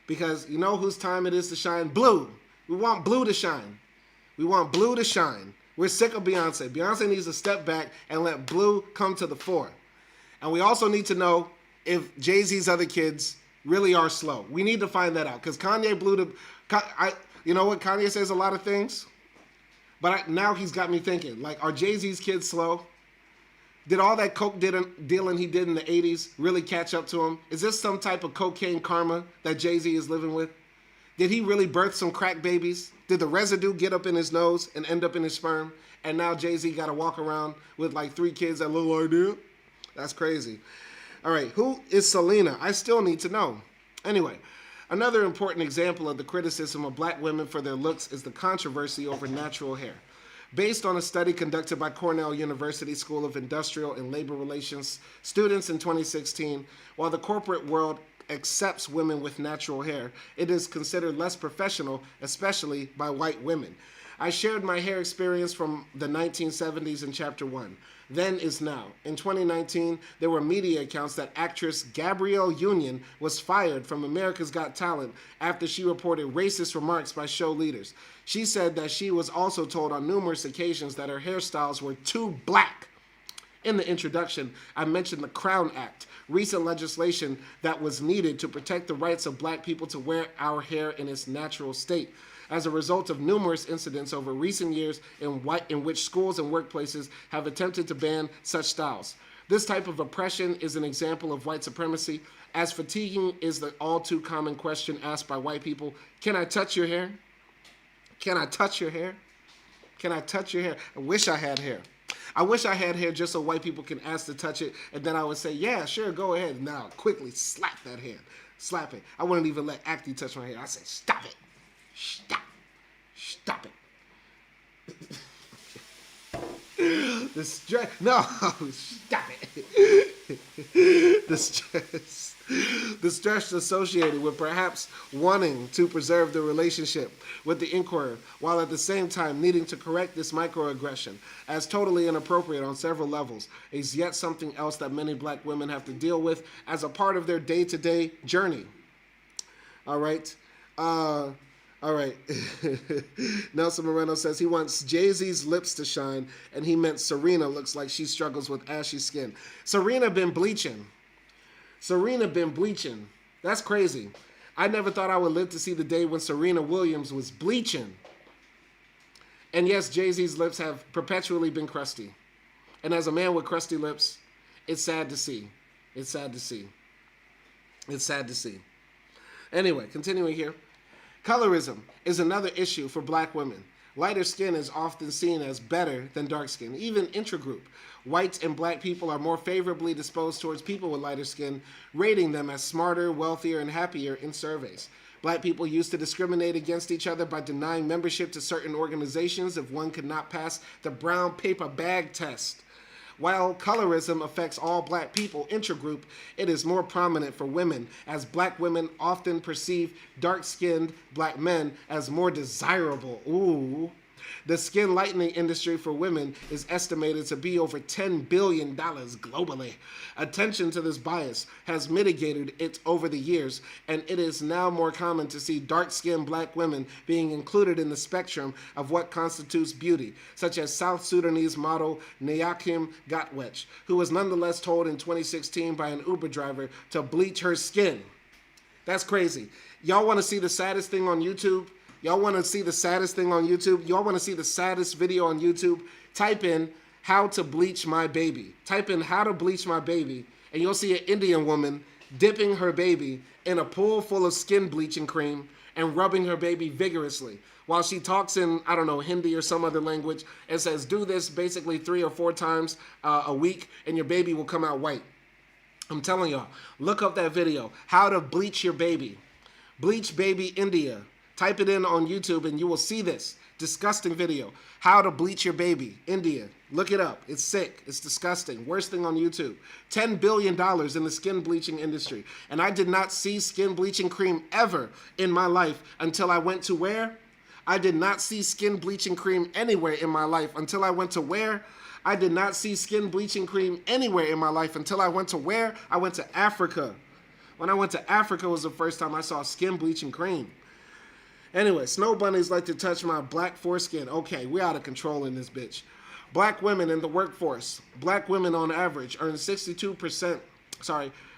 Because you know whose time it is to shine? Blue. We want Blue to shine. We want Blue to shine. We're sick of Beyonce. Beyonce needs to step back and let Blue come to the fore. And we also need to know if Jay-Z's other kids really are slow. We need to find that out because Kanye you know what? Kanye says a lot of things, but now he's got me thinking, like, are Jay-Z's kids slow? Did all that coke dealing he did in the 80s really catch up to him? Is this some type of cocaine karma that Jay-Z is living with? Did he really birth some crack babies? Did the residue get up in his nose and end up in his sperm? And now Jay-Z got to walk around with like 3 kids that look like that? That's crazy. All right, who is Selena? I still need to know. Anyway, another important example of the criticism of black women for their looks is the controversy over natural hair. Based on a study conducted by Cornell University School of Industrial and Labor Relations students in 2016, while the corporate world accepts women with natural hair, it is considered less professional, especially by white women. I shared my hair experience from the 1970s in Chapter 1. Then is now. In 2019, there were media accounts that actress Gabrielle Union was fired from America's Got Talent after she reported racist remarks by show leaders. She said that she was also told on numerous occasions that her hairstyles were too black. In the introduction, I mentioned the Crown Act, recent legislation that was needed to protect the rights of black people to wear our hair in its natural state. As a result of numerous incidents over recent years in which schools and workplaces have attempted to ban such styles. This type of oppression is an example of white supremacy, as fatiguing is the all too common question asked by white people, can I touch your hair? Can I touch your hair? Can I touch your hair? I wish I had hair. I wish I had hair just so white people can ask to touch it, and then I would say, yeah, sure, go ahead. Now, quickly slap that hand. Slap it. I wouldn't even let Acti touch my hair. I say, stop it. Stop. Stop it. The stress. No, stop it. The stress associated with perhaps wanting to preserve the relationship with the inquirer, while at the same time needing to correct this microaggression as totally inappropriate on several levels, is yet something else that many black women have to deal with as a part of their day-to-day journey. All right. All right. Nelson Moreno says he wants Jay-Z's lips to shine, and he meant Serena looks like she struggles with ashy skin. Serena been bleaching. That's crazy. I never thought I would live to see the day when Serena Williams was bleaching. And yes, Jay-Z's lips have perpetually been crusty. And as a man with crusty lips, it's sad to see. It's sad to see. It's sad to see. Anyway, continuing here. Colorism is another issue for black women. Lighter skin is often seen as better than dark skin, even intragroup. Whites and black people are more favorably disposed towards people with lighter skin, rating them as smarter, wealthier, and happier in surveys. Black people used to discriminate against each other by denying membership to certain organizations if one could not pass the brown paper bag test. While colorism affects all black people intergroup, it is more prominent for women, as black women often perceive dark-skinned black men as more desirable. Ooh. The skin lightening industry for women is estimated to be over $10 billion globally. Attention to this bias has mitigated it over the years, and it is now more common to see dark-skinned black women being included in the spectrum of what constitutes beauty, such as South Sudanese model Nayakim Gatwech, who was nonetheless told in 2016 by an Uber driver to bleach her skin. That's crazy. Y'all want to see the saddest thing on YouTube? Y'all want to see the saddest thing on YouTube? Y'all want to see the saddest video on YouTube? Type in how to bleach my baby. Type in how to bleach my baby, and you'll see an Indian woman dipping her baby in a pool full of skin bleaching cream and rubbing her baby vigorously while she talks in, I don't know, Hindi or some other language and says, do this basically 3 or 4 times a week and your baby will come out white. I'm telling y'all, look up that video, how to bleach your baby. Bleach baby India. Type it in on YouTube and you will see this disgusting video. How to bleach your baby, India. Look it up. It's sick. It's disgusting. Worst thing on YouTube. $10 billion in the skin bleaching industry. And I did not see skin bleaching cream ever in my life until I went to where? I did not see skin bleaching cream anywhere in my life until I went to where? I did not see skin bleaching cream anywhere in my life until I went to where? I went to Africa. When I went to Africa was the first time I saw skin bleaching cream. Anyway, snow bunnies like to touch my black foreskin. Okay, we're out of control in this bitch. Black women in the workforce. Black women on average earn 62%.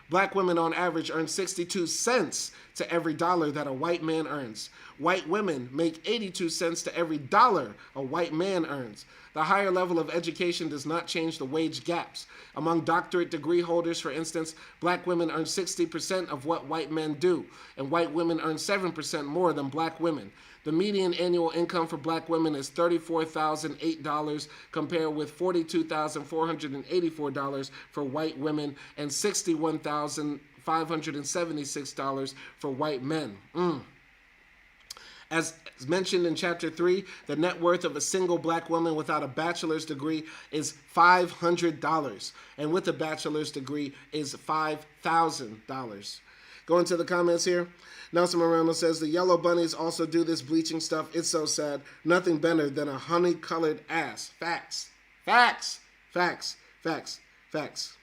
Black women on average earn 62 cents to every dollar that a white man earns. White women make 82 cents to every dollar a white man earns. The higher level of education does not change the wage gaps. Among doctorate degree holders, for instance, black women earn 60% of what white men do, and white women earn 7% more than black women. The median annual income for black women is $34,008 compared with $42,484 for white women and $61,576 for white men. As mentioned in Chapter 3, the net worth of a single black woman without a bachelor's degree is $500, and with a bachelor's degree is $5,000. Going to the comments here. Nelson Moreno says, the yellow bunnies also do this bleaching stuff. It's so sad. Nothing better than a honey-colored ass. Facts. Facts. Facts. Facts. Facts.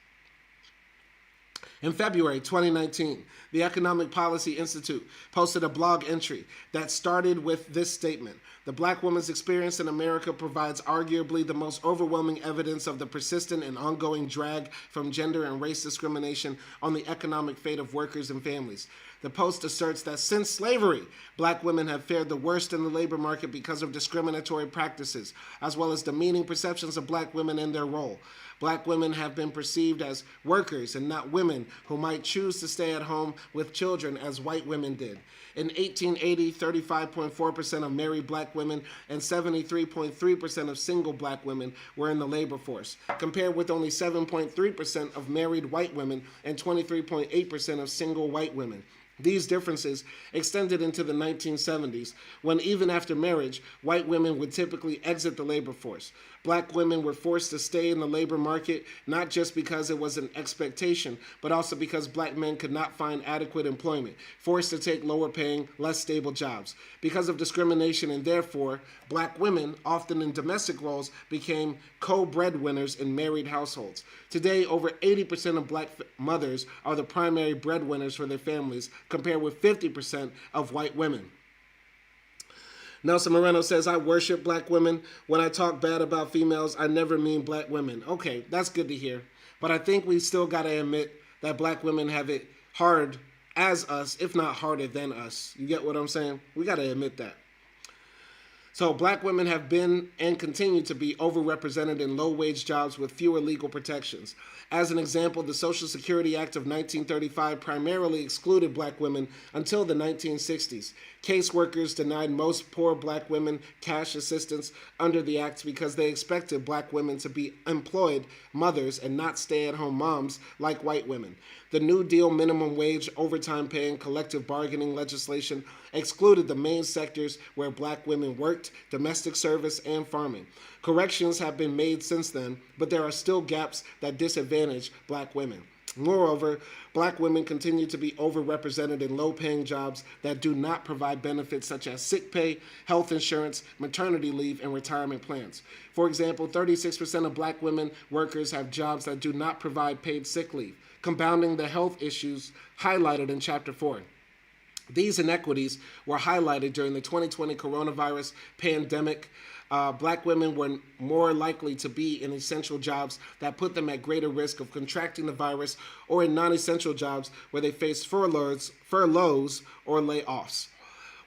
In February 2019, the Economic Policy Institute posted a blog entry that started with this statement. The black woman's experience in America provides arguably the most overwhelming evidence of the persistent and ongoing drag from gender and race discrimination on the economic fate of workers and families. The post asserts that since slavery, black women have fared the worst in the labor market because of discriminatory practices, as well as demeaning perceptions of black women and their role. Black women have been perceived as workers and not women who might choose to stay at home with children as white women did. In 1880, 35.4% of married black women and 73.3% of single black women were in the labor force, compared with only 7.3% of married white women and 23.8% of single white women. These differences extended into the 1970s, when even after marriage, white women would typically exit the labor force. Black women were forced to stay in the labor market, not just because it was an expectation, but also because black men could not find adequate employment, forced to take lower paying, less stable jobs. Because of discrimination and therefore, black women, often in domestic roles, became co-breadwinners in married households. Today, over 80% of black mothers are the primary breadwinners for their families, compared with 50% of white women. Nelson Moreno says, I worship black women. When I talk bad about females, I never mean black women. Okay, that's good to hear. But I think we still got to admit that black women have it hard as us, if not harder than us. You get what I'm saying? We got to admit that. So black women have been and continue to be overrepresented in low-wage jobs with fewer legal protections. As an example, the Social Security Act of 1935 primarily excluded black women until the 1960s. Caseworkers denied most poor black women cash assistance under the act because they expected black women to be employed mothers and not stay-at-home moms like white women. The New Deal minimum wage, overtime pay, and collective bargaining legislation excluded the main sectors where black women worked: domestic service and farming. Corrections have been made since then, but there are still gaps that disadvantage black women. Moreover, black women continue to be overrepresented in low-paying jobs that do not provide benefits such as sick pay, health insurance, maternity leave, and retirement plans. For example, 36% of black women workers have jobs that do not provide paid sick leave, compounding the health issues highlighted in Chapter 4. These inequities were highlighted during the 2020 coronavirus pandemic. Black women were more likely to be in essential jobs that put them at greater risk of contracting the virus, or in non-essential jobs where they faced furloughs or layoffs.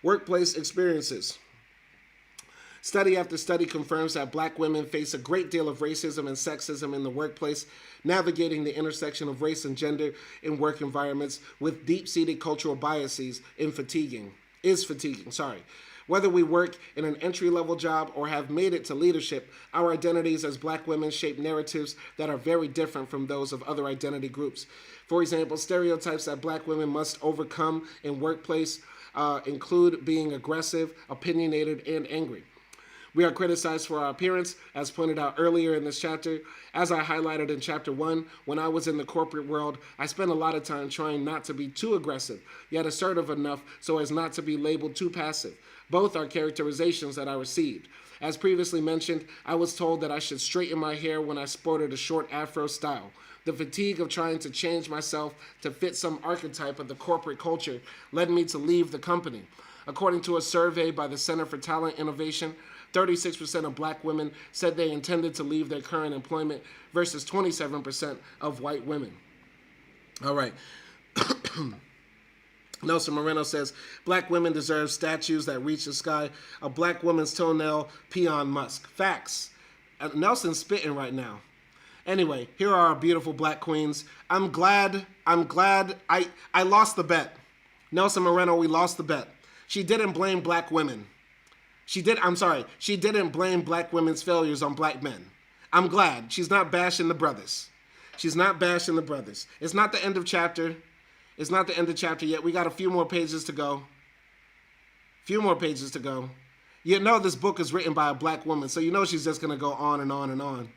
Workplace experiences. Study after study confirms that black women face a great deal of racism and sexism in the workplace. Navigating the intersection of race and gender in work environments with deep-seated cultural biases is fatiguing. Whether we work in an entry-level job or have made it to leadership, our identities as black women shape narratives that are very different from those of other identity groups. For example, stereotypes that black women must overcome in workplace include being aggressive, opinionated, and angry. We are criticized for our appearance, as pointed out earlier in this chapter. As I highlighted in Chapter 1, when I was in the corporate world, I spent a lot of time trying not to be too aggressive, yet assertive enough so as not to be labeled too passive. Both are characterizations that I received. As previously mentioned, I was told that I should straighten my hair when I sported a short afro style. The fatigue of trying to change myself to fit some archetype of the corporate culture led me to leave the company. According to a survey by the Center for Talent Innovation, 36% of black women said they intended to leave their current employment versus 27% of white women. All right. Nelson Moreno says, black women deserve statues that reach the sky. A black woman's toenail, Peon Musk. Facts. Nelson's spitting right now. Anyway, here are our beautiful black queens. I'm glad I lost the bet. Nelson Moreno, we lost the bet. She didn't blame black women. She didn't blame black women's failures on black men. I'm glad. She's not bashing the brothers. It's not the end of chapter. It's not the end of chapter yet. We got a few more pages to go. You know this book is written by a black woman, so you know she's just going to go on and on and on.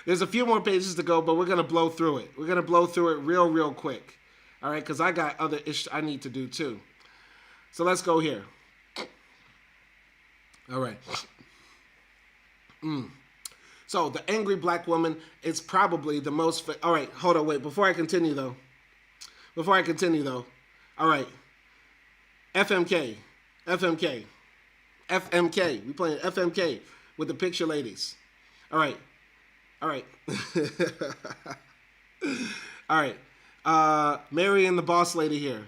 There's a few more pages to go, but we're going to blow through it. We're going to blow through it real quick. All right, because I got other issues I need to do too. So let's go here. All right. So the angry black woman is probably the most... All right, hold on, wait. Before I continue, though. All right. FMK. We playing FMK with the picture ladies. All right. Mary and the boss lady here.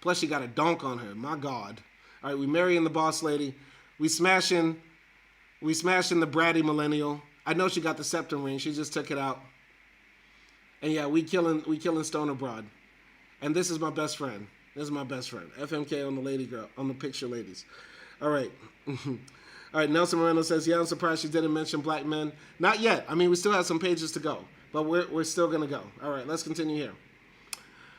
Plus she got a donk on her. My God. All right, we marrying the boss lady. We smashing the bratty millennial. I know she got the septum ring. She just took it out. And yeah, we killing Stoner Broad. And this is my best friend. FMK on the picture ladies. All right. All right, Nelson Moreno says, yeah, I'm surprised she didn't mention black men. Not yet. I mean, we still have some pages to go. But we're still going to go. All right, let's continue here.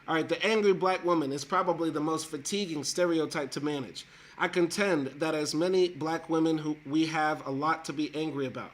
All right, the angry black woman is probably the most fatiguing stereotype to manage. I contend that as many black women we have a lot to be angry about.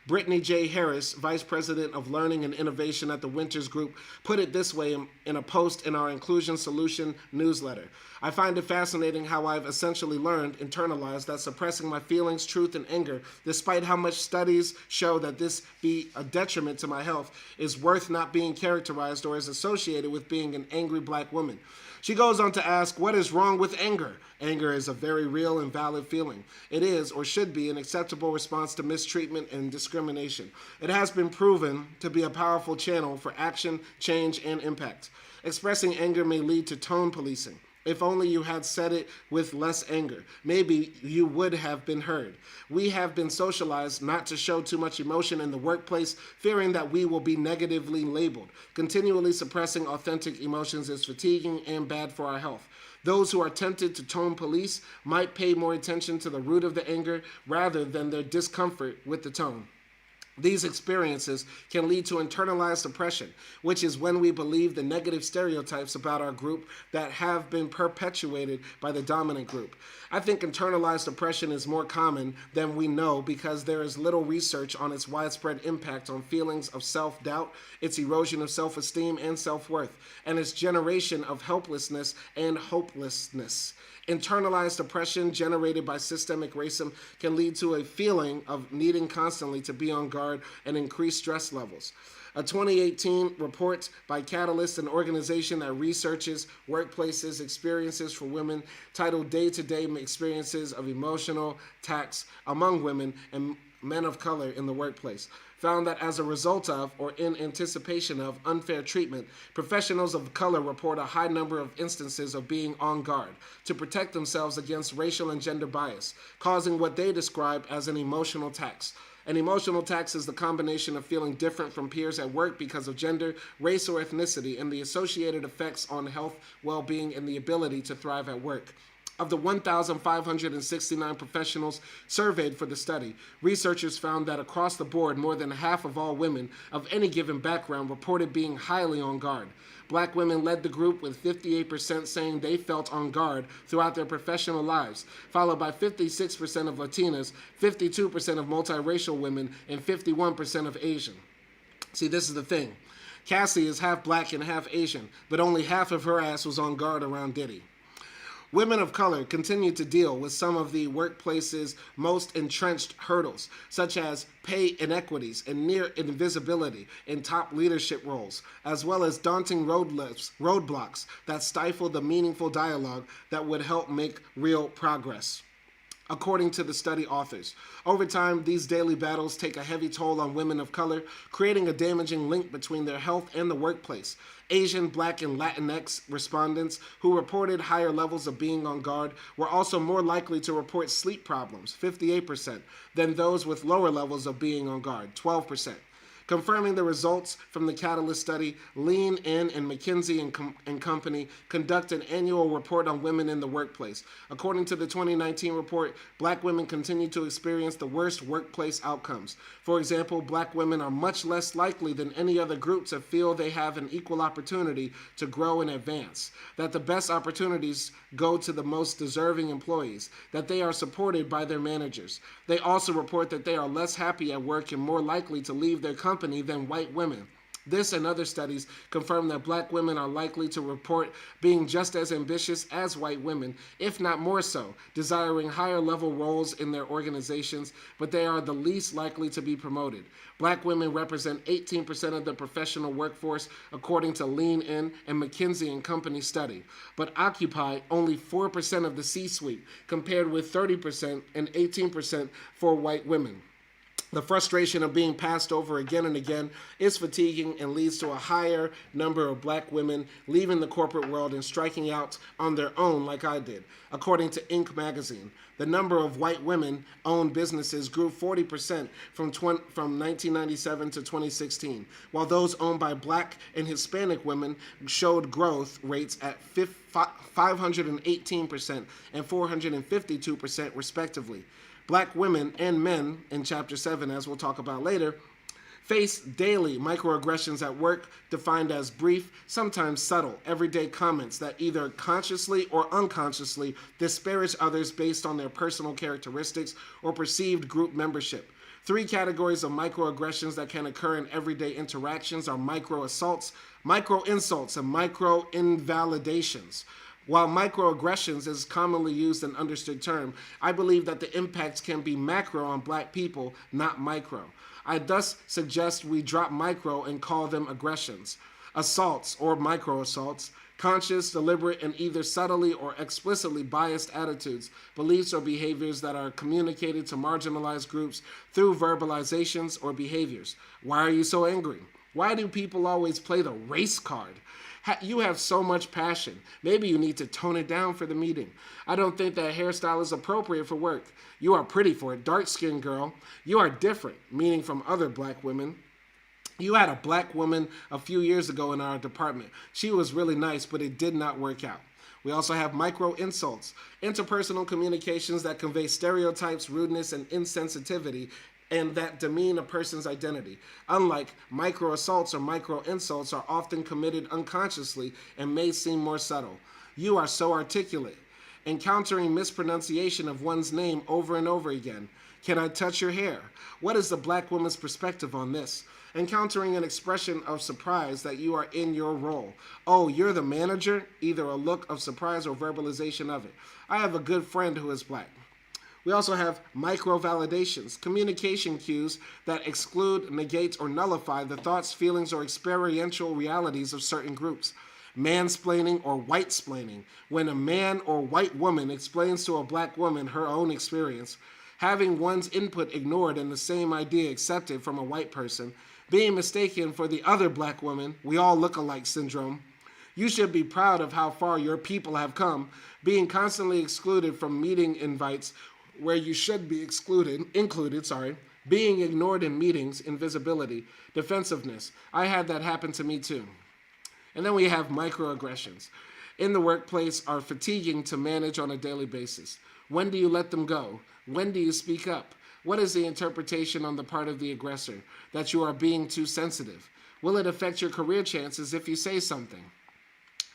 Brittany J. Harris, Vice President of Learning and Innovation at the Winters Group, put it this way in a post in our Inclusion Solution newsletter. I find it fascinating how I've essentially internalized that suppressing my feelings, truth, and anger, despite how much studies show that this be a detriment to my health, is worth not being characterized or is associated with being an angry black woman. She goes on to ask, what is wrong with anger? Anger is a very real and valid feeling. It is, or should be, an acceptable response to mistreatment and discrimination. It has been proven to be a powerful channel for action, change, and impact. Expressing anger may lead to tone policing. If only you had said it with less anger. Maybe you would have been heard. We have been socialized not to show too much emotion in the workplace, fearing that we will be negatively labeled. Continually suppressing authentic emotions is fatiguing and bad for our health. Those who are tempted to tone police might pay more attention to the root of the anger rather than their discomfort with the tone. These experiences can lead to internalized oppression, which is when we believe the negative stereotypes about our group that have been perpetuated by the dominant group. I think internalized oppression is more common than we know because there is little research on its widespread impact on feelings of self-doubt, its erosion of self-esteem and self-worth, and its generation of helplessness and hopelessness. Internalized oppression generated by systemic racism can lead to a feeling of needing constantly to be on guard and increase stress levels. A 2018 report by Catalyst, an organization that researches workplaces experiences for women, titled Day-to-Day Experiences of Emotional Tax Among Women and Men of Color in the Workplace, found that as a result of or in anticipation of unfair treatment, professionals of color report a high number of instances of being on guard to protect themselves against racial and gender bias, causing what they describe as an emotional tax. An emotional tax is the combination of feeling different from peers at work because of gender, race, or ethnicity, and the associated effects on health, well-being, and the ability to thrive at work. Of the 1,569 professionals surveyed for the study, researchers found that across the board, more than half of all women of any given background reported being highly on guard. Black women led the group with 58% saying they felt on guard throughout their professional lives, followed by 56% of Latinas, 52% of multiracial women, and 51% of Asian. See, this is the thing. Cassie is half black and half Asian, but only half of her ass was on guard around Diddy. Women of color continue to deal with some of the workplace's most entrenched hurdles, such as pay inequities and near invisibility in top leadership roles, as well as daunting roadblocks that stifle the meaningful dialogue that would help make real progress. According to the study authors, over time, these daily battles take a heavy toll on women of color, creating a damaging link between their health and the workplace. Asian, Black, and Latinx respondents who reported higher levels of being on guard were also more likely to report sleep problems, 58%, than those with lower levels of being on guard, 12%. Confirming the results from the Catalyst study, Lean In and McKinsey and Company conduct an annual report on women in the workplace. According to the 2019 report, black women continue to experience the worst workplace outcomes. For example, black women are much less likely than any other group to feel they have an equal opportunity to grow and advance, that the best opportunities go to the most deserving employees, that they are supported by their managers. They also report that they are less happy at work and more likely to leave their company than white women. This and other studies confirm that black women are likely to report being just as ambitious as white women, if not more so, desiring higher level roles in their organizations, but they are the least likely to be promoted. Black women represent 18% of the professional workforce, according to Lean In and McKinsey and Company study, but occupy only 4% of the C-suite, compared with 30% and 18% for white women. The frustration of being passed over again and again is fatiguing and leads to a higher number of black women leaving the corporate world and striking out on their own like I did. According to Inc. magazine, the number of white women-owned businesses grew 40% from 1997 to 2016, while those owned by black and Hispanic women showed growth rates at 518% and 452% respectively. Black women and men, in Chapter 7, as we'll talk about later, face daily microaggressions at work, defined as brief, sometimes subtle, everyday comments that either consciously or unconsciously disparage others based on their personal characteristics or perceived group membership. 3 categories of microaggressions that can occur in everyday interactions are microassaults, microinsults, and microinvalidations. While microaggressions is commonly used and understood term, I believe that the impacts can be macro on black people, not micro. I thus suggest we drop micro and call them aggressions. Assaults or microassaults, conscious, deliberate, and either subtly or explicitly biased attitudes, beliefs, or behaviors that are communicated to marginalized groups through verbalizations or behaviors. Why are you so angry? Why do people always play the race card? You have so much passion. Maybe you need to tone it down for the meeting. I don't think that hairstyle is appropriate for work. You are pretty for a dark-skinned girl. You are different, meaning from other black women. You had a black woman a few years ago in our department. She was really nice, but it did not work out. We also have micro insults, interpersonal communications that convey stereotypes, rudeness, and insensitivity, and that demean a person's identity. Unlike micro assaults or micro insults are often committed unconsciously and may seem more subtle. You are so articulate. Encountering mispronunciation of one's name over and over again. Can I touch your hair? What is the black woman's perspective on this? Encountering an expression of surprise that you are in your role. Oh, you're the manager? Either a look of surprise or verbalization of it. I have a good friend who is black. We also have micro-validations, communication cues that exclude, negate, or nullify the thoughts, feelings, or experiential realities of certain groups. Mansplaining or white-splaining, when a man or white woman explains to a black woman her own experience. Having one's input ignored and the same idea accepted from a white person. Being mistaken for the other black woman, we all look alike syndrome. You should be proud of how far your people have come. Being constantly excluded from meeting invites where you should be included. Being ignored in meetings, invisibility, defensiveness. I had that happen to me too. And then we have microaggressions. In the workplace are fatiguing to manage on a daily basis. When do you let them go? When do you speak up? What is the interpretation on the part of the aggressor? That you are being too sensitive? Will it affect your career chances if you say something?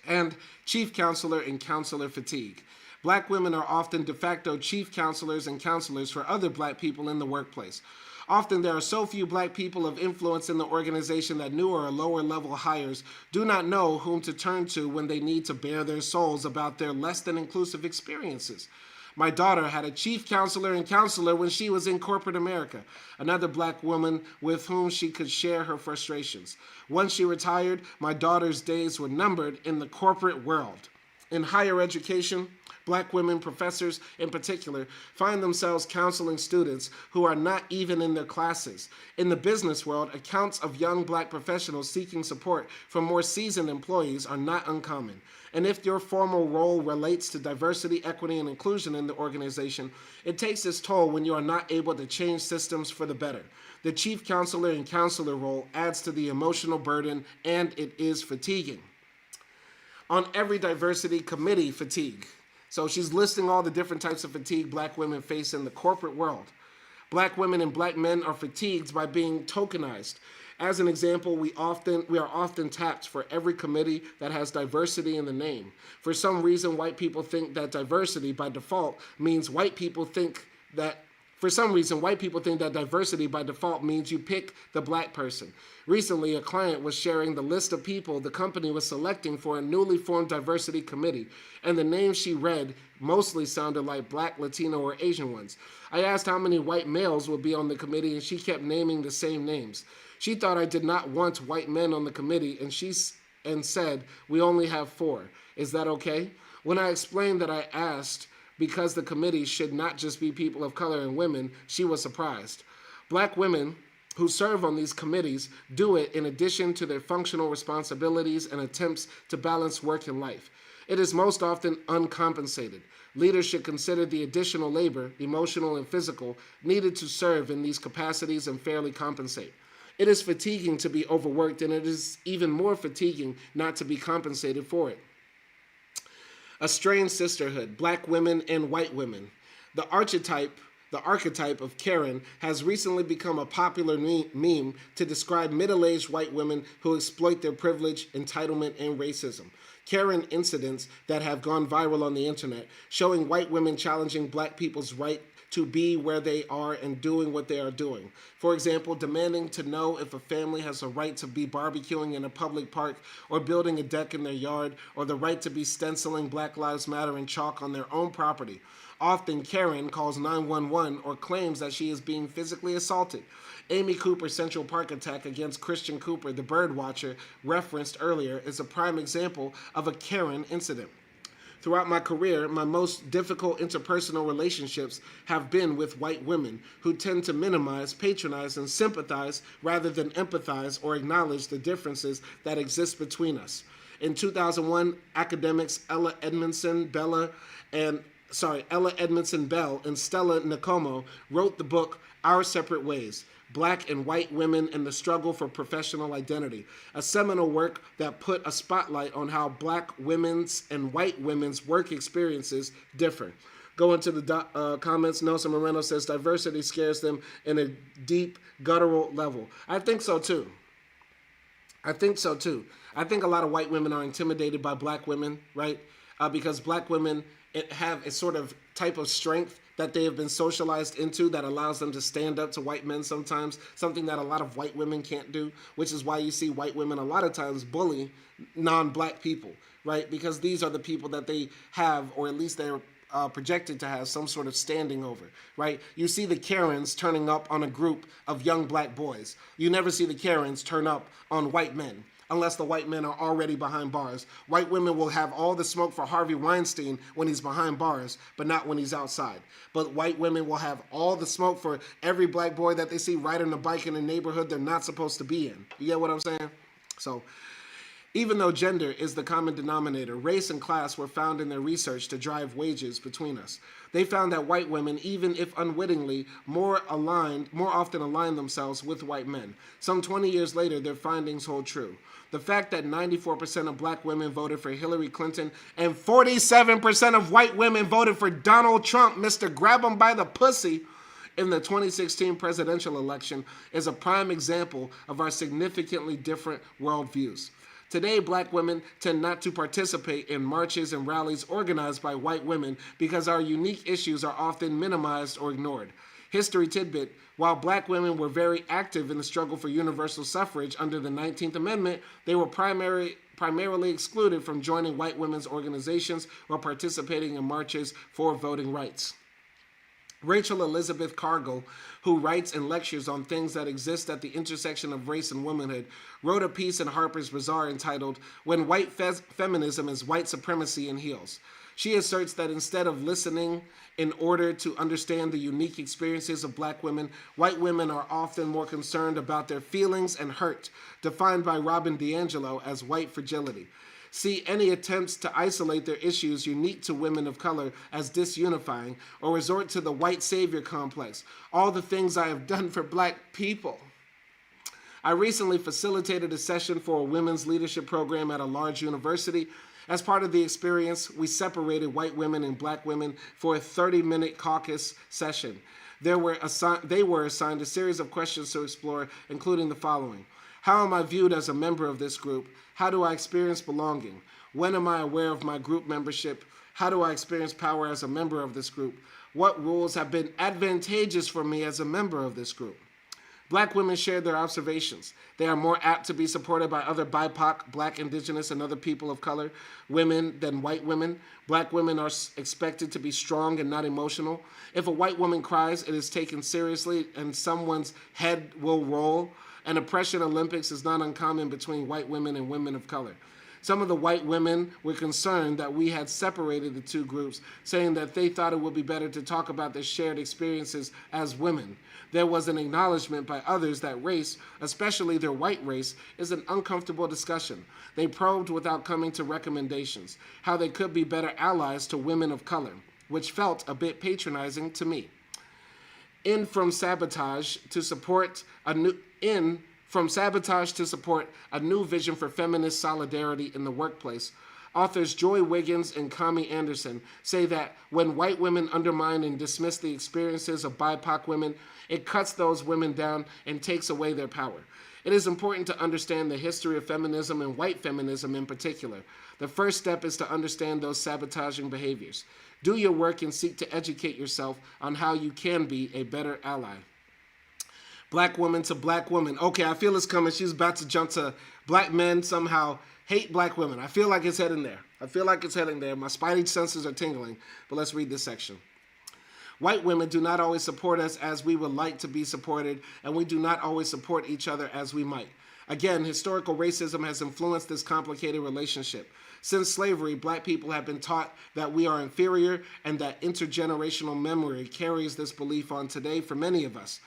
And chief counselor and counselor fatigue. Black women are often de facto chief counselors and counselors for other black people in the workplace. Often there are so few black people of influence in the organization that newer or lower level hires do not know whom to turn to when they need to bare their souls about their less than inclusive experiences. My daughter had a chief counselor and counselor when she was in corporate America, another black woman with whom she could share her frustrations. Once she retired, my daughter's days were numbered in the corporate world. In higher education, black women professors in particular find themselves counseling students who are not even in their classes. In the business world, accounts of young black professionals seeking support from more seasoned employees are not uncommon. And if your formal role relates to diversity, equity, and inclusion in the organization, it takes its toll when you are not able to change systems for the better. The chief counselor and counselor role adds to the emotional burden, and it is fatiguing. On every diversity committee, fatigue. So she's listing all the different types of fatigue black women face in the corporate world. Black women and black men are fatigued by being tokenized. As an example, we are often tapped for every committee that has diversity in the name. For some reason, white people think that diversity by default means diversity by default means you pick the black person. Recently, a client was sharing the list of people the company was selecting for a newly formed diversity committee, and the names she read mostly sounded like black, Latino, or Asian ones. I asked how many white males would be on the committee, and she kept naming the same names. She thought I did not want white men on the committee, and said, we only have 4. Is that okay? When I explained that I asked because the committee should not just be people of color and women, she was surprised. Black women who serve on these committees do it in addition to their functional responsibilities and attempts to balance work and life. It is most often uncompensated. Leaders should consider the additional labor, emotional and physical, needed to serve in these capacities and fairly compensate. It is fatiguing to be overworked, and it is even more fatiguing not to be compensated for it. A strained sisterhood, black women and white women. The archetype of Karen has recently become a popular meme to describe middle-aged white women who exploit their privilege, entitlement, and racism. Karen incidents that have gone viral on the internet, showing white women challenging black people's right to be where they are and doing what they are doing. For example, demanding to know if a family has a right to be barbecuing in a public park or building a deck in their yard, or the right to be stenciling Black Lives Matter in chalk on their own property. Often, Karen calls 911 or claims that she is being physically assaulted. Amy Cooper's Central Park attack against Christian Cooper, the bird watcher referenced earlier, is a prime example of a Karen incident. Throughout my career, my most difficult interpersonal relationships have been with white women who tend to minimize, patronize, and sympathize rather than empathize or acknowledge the differences that exist between us. In 2001, academics Ella Edmondson Bell and Stella Nicomo wrote the book Our Separate Ways: Black and White Women and the Struggle for Professional Identity, a seminal work that put a spotlight on how black women's and white women's work experiences differ. Go into the comments. Nelson Moreno says diversity scares them in a deep, guttural level. I think so too. I think a lot of white women are intimidated by black women, right? Because black women have a sort of type of strength that they have been socialized into that allows them to stand up to white men sometimes, something that a lot of white women can't do, which is why you see white women a lot of times bully non-black people, right? Because these are the people that they have, or at least they're projected to have some sort of standing over, right? You see the Karens turning up on a group of young black boys. You never see the Karens turn up on white men, unless the white men are already behind bars. White women will have all the smoke for Harvey Weinstein when he's behind bars, but not when he's outside. But white women will have all the smoke for every black boy that they see riding a bike in a neighborhood they're not supposed to be in. You get what I'm saying? So, even though gender is the common denominator, race and class were found in their research to drive wages between us. They found that white women, even if unwittingly, more often align themselves with white men. Some 20 years later, their findings hold true. The fact that 94% of black women voted for Hillary Clinton and 47% of white women voted for Donald Trump, Mr. Grab 'em by the pussy, in the 2016 presidential election is a prime example of our significantly different worldviews. Today, black women tend not to participate in marches and rallies organized by white women because our unique issues are often minimized or ignored. History tidbit: while black women were very active in the struggle for universal suffrage under the 19th Amendment, they were primarily excluded from joining white women's organizations or participating in marches for voting rights. Rachel Elizabeth Cargill, who writes and lectures on things that exist at the intersection of race and womanhood, wrote a piece in Harper's Bazaar entitled "When White Feminism is White Supremacy in Heels." She asserts that instead of listening in order to understand the unique experiences of black women, white women are often more concerned about their feelings and hurt, defined by Robin DiAngelo as white fragility. See any attempts to isolate their issues unique to women of color as disunifying, or resort to the white savior complex. All the things I have done for black people. I recently facilitated a session for a women's leadership program at a large university. As part of the experience, we separated white women and black women for a 30-minute caucus session. They were assigned a series of questions to explore, including the following: how am I viewed as a member of this group? How do I experience belonging? When am I aware of my group membership? How do I experience power as a member of this group? What rules have been advantageous for me as a member of this group? Black women shared their observations. They are more apt to be supported by other BIPOC, Black, Indigenous, and other people of color women than white women. Black women are expected to be strong and not emotional. If a white woman cries, it is taken seriously and someone's head will roll. An oppression Olympics is not uncommon between white women and women of color. Some of the white women were concerned that we had separated the two groups, saying that they thought it would be better to talk about their shared experiences as women. There was an acknowledgement by others that race, especially their white race, is an uncomfortable discussion. They probed without coming to recommendations, how they could be better allies to women of color, which felt a bit patronizing to me. From sabotage to support a new vision for feminist solidarity in the workplace, authors Joy Wiggins and Kami Anderson say that when white women undermine and dismiss the experiences of BIPOC women, it cuts those women down and takes away their power. It is important to understand the history of feminism and white feminism in particular. The first step is to understand those sabotaging behaviors. Do your work and seek to educate yourself on how you can be a better ally. Black woman to black woman. Okay, I feel it's coming. She's about to jump to black men somehow hate black women. I feel like it's heading there. My spidey senses are tingling. But let's read this section. White women do not always support us as we would like to be supported, and we do not always support each other as we might. Again, historical racism has influenced this complicated relationship. Since slavery, black people have been taught that we are inferior, and that intergenerational memory carries this belief on today for many of us.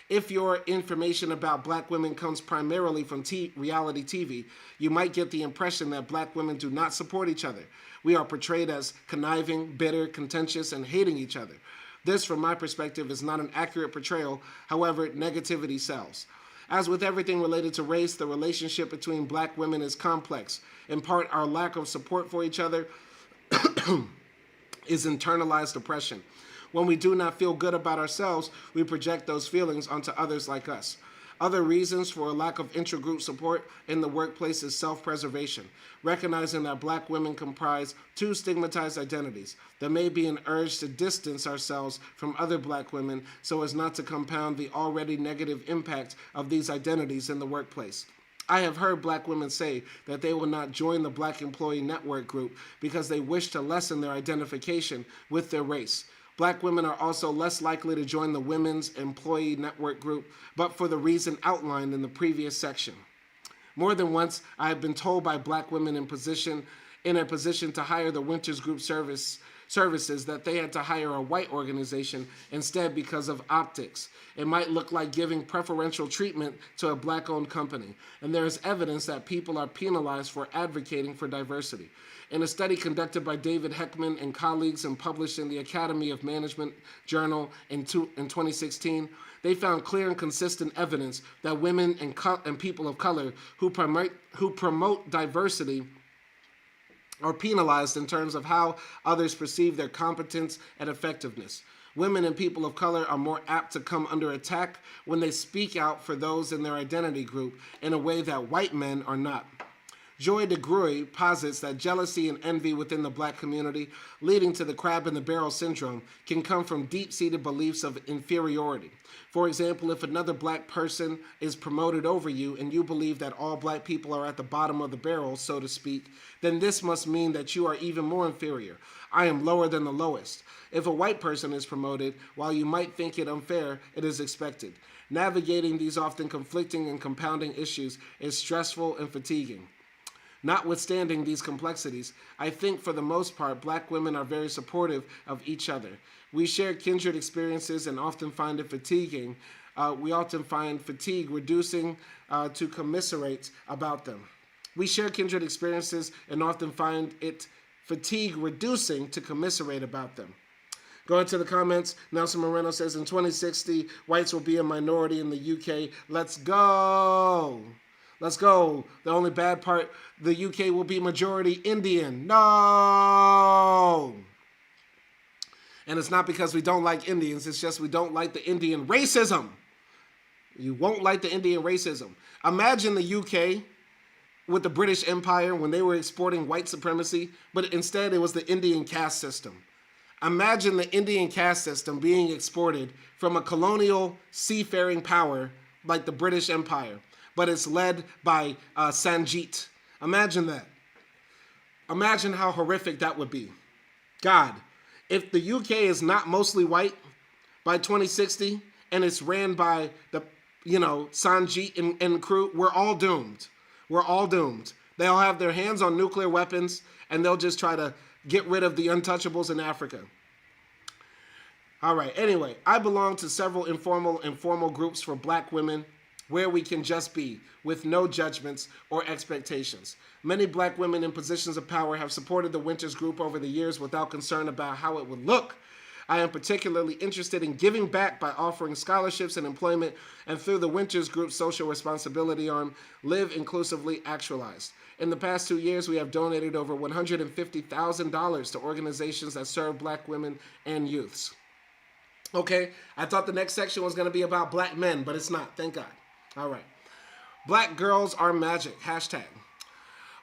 If your information about black women comes primarily from reality TV, you might get the impression that black women do not support each other. We are portrayed as conniving, bitter, contentious, and hating each other. This, from my perspective, is not an accurate portrayal. However, negativity sells. As with everything related to race, the relationship between black women is complex. In part, our lack of support for each other is internalized oppression. When we do not feel good about ourselves, we project those feelings onto others like us. Other reasons for a lack of intragroup support in the workplace is self-preservation, recognizing that black women comprise two stigmatized identities. There may be an urge to distance ourselves from other black women so as not to compound the already negative impact of these identities in the workplace. I have heard black women say that they will not join the Black Employee Network group because they wish to lessen their identification with their race. Black women are also less likely to join the Women's Employee Network group, but for the reason outlined in the previous section. More than once, I have been told by black women in a position to hire the Winters Group services that they had to hire a white organization instead because of optics. It might look like giving preferential treatment to a black-owned company, and there is evidence that people are penalized for advocating for diversity. In a study conducted by David Heckman and colleagues and published in the Academy of Management Journal in 2016, they found clear and consistent evidence that women and people of color who promote diversity are penalized in terms of how others perceive their competence and effectiveness. Women and people of color are more apt to come under attack when they speak out for those in their identity group in a way that white men are not. Joy DeGruy posits that jealousy and envy within the black community, leading to the crab in the barrel syndrome, can come from deep-seated beliefs of inferiority. For example, if another black person is promoted over you and you believe that all black people are at the bottom of the barrel, so to speak, then this must mean that you are even more inferior. I am lower than the lowest. If a white person is promoted, while you might think it unfair, it is expected. Navigating these often conflicting and compounding issues is stressful and fatiguing. Notwithstanding these complexities, I think for the most part, black women are very supportive of each other. We share kindred experiences and often find it fatiguing. We often find fatigue reducing to commiserate about them. We share kindred experiences and often find it fatigue reducing to commiserate about them. Going to the comments, Nelson Moreno says, in 2060, whites will be a minority in the UK. Let's go. Let's go. The only bad part, the UK will be majority Indian. No! And it's not because we don't like Indians. It's just we don't like the Indian racism. You won't like the Indian racism. Imagine the UK with the British Empire when they were exporting white supremacy, but instead it was the Indian caste system. Imagine the Indian caste system being exported from a colonial seafaring power like the British Empire, but it's led by Sanjeet. Imagine that. Imagine how horrific that would be. God, if the UK is not mostly white by 2060 and it's ran by the, Sanjeet and crew, we're all doomed. We're all doomed. They'll have their hands on nuclear weapons and they'll just try to get rid of the untouchables in Africa. All right, anyway, I belong to several informal and formal groups for black women where we can just be, with no judgments or expectations. Many black women in positions of power have supported the Winters Group over the years without concern about how it would look. I am particularly interested in giving back by offering scholarships and employment, and through the Winters Group's social responsibility arm, Live Inclusively Actualized. In the past 2 years, we have donated over $150,000 to organizations that serve black women and youths. Okay, I thought the next section was going to be about black men, but it's not, thank God. All right. Black girls are magic. Hashtag.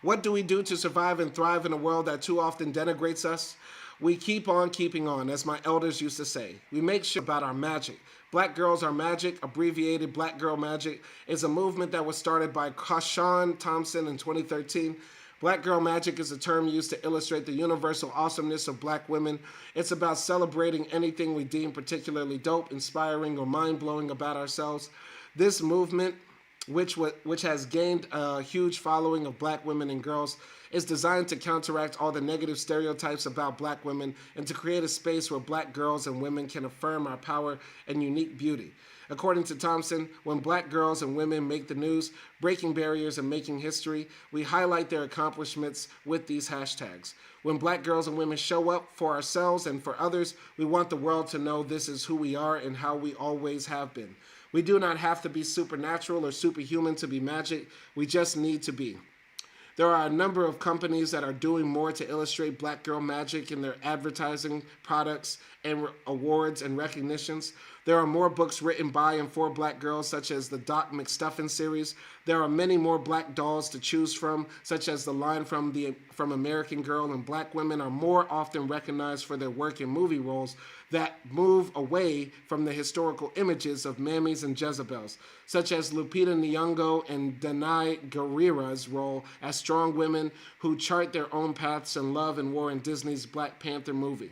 What do we do to survive and thrive in a world that too often denigrates us? We keep on keeping on, as my elders used to say. We make sure about our magic. Black Girls Are Magic, abbreviated Black Girl Magic, is a movement that was started by Kashawn Thompson in 2013. Black Girl Magic is a term used to illustrate the universal awesomeness of black women. It's about celebrating anything we deem particularly dope, inspiring, or mind-blowing about ourselves. This movement which has gained a huge following of black women and girls, is designed to counteract all the negative stereotypes about black women and to create a space where black girls and women can affirm our power and unique beauty. According to Thompson, when black girls and women make the news, breaking barriers and making history, we highlight their accomplishments with these hashtags. When black girls and women show up for ourselves and for others, we want the world to know this is who we are and how we always have been. We do not have to be supernatural or superhuman to be magic. We just need to be. There are a number of companies that are doing more to illustrate black girl magic in their advertising, products, and awards and recognitions. There are more books written by and for black girls, such as the Doc McStuffin series. There are many more black dolls to choose from, such as the line from American Girl, and black women are more often recognized for their work in movie roles that move away from the historical images of mammies and Jezebels, such as Lupita Nyong'o and Danai Gurira's role as strong women who chart their own paths in love and war in Disney's Black Panther movie.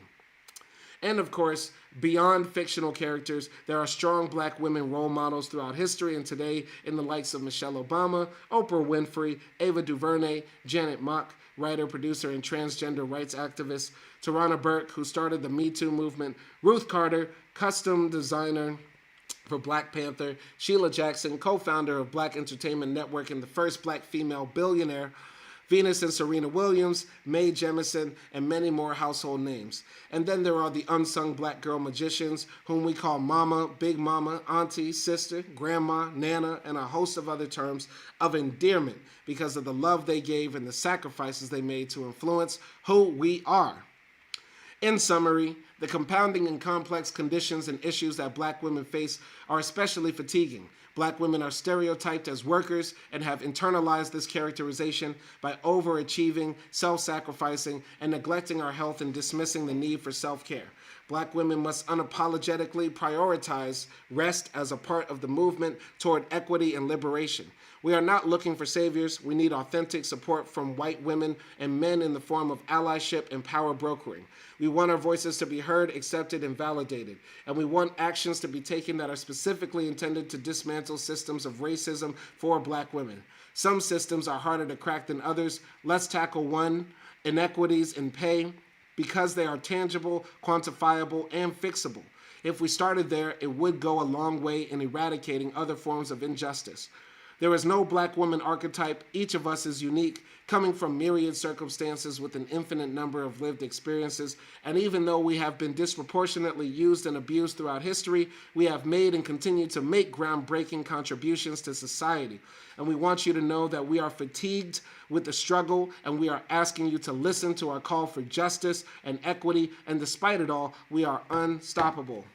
And of course, beyond fictional characters, there are strong black women role models throughout history and today in the likes of Michelle Obama, Oprah Winfrey, Ava DuVernay, Janet Mock, writer, producer, and transgender rights activist, Tarana Burke, who started the Me Too movement, Ruth Carter, custom designer for Black Panther, Sheila Jackson, co-founder of Black Entertainment Network and the first black female billionaire, Venus and Serena Williams, Mae Jemison, and many more household names. And then there are the unsung black girl magicians, whom we call mama, big mama, auntie, sister, grandma, nana, and a host of other terms of endearment because of the love they gave and the sacrifices they made to influence who we are. In summary, the compounding and complex conditions and issues that black women face are especially fatiguing. Black women are stereotyped as workers and have internalized this characterization by overachieving, self-sacrificing, and neglecting our health and dismissing the need for self-care. Black women must unapologetically prioritize rest as a part of the movement toward equity and liberation. We are not looking for saviors. We need authentic support from white women and men in the form of allyship and power brokering. We want our voices to be heard, accepted, and validated. And we want actions to be taken that are specifically intended to dismantle systems of racism for black women. Some systems are harder to crack than others. Let's tackle one, inequities in pay, because they are tangible, quantifiable, and fixable. If we started there, it would go a long way in eradicating other forms of injustice. There is no black woman archetype. Each of us is unique, coming from myriad circumstances with an infinite number of lived experiences. And even though we have been disproportionately used and abused throughout history, we have made and continue to make groundbreaking contributions to society. And we want you to know that we are fatigued with the struggle, and we are asking you to listen to our call for justice and equity. And despite it all, we are unstoppable.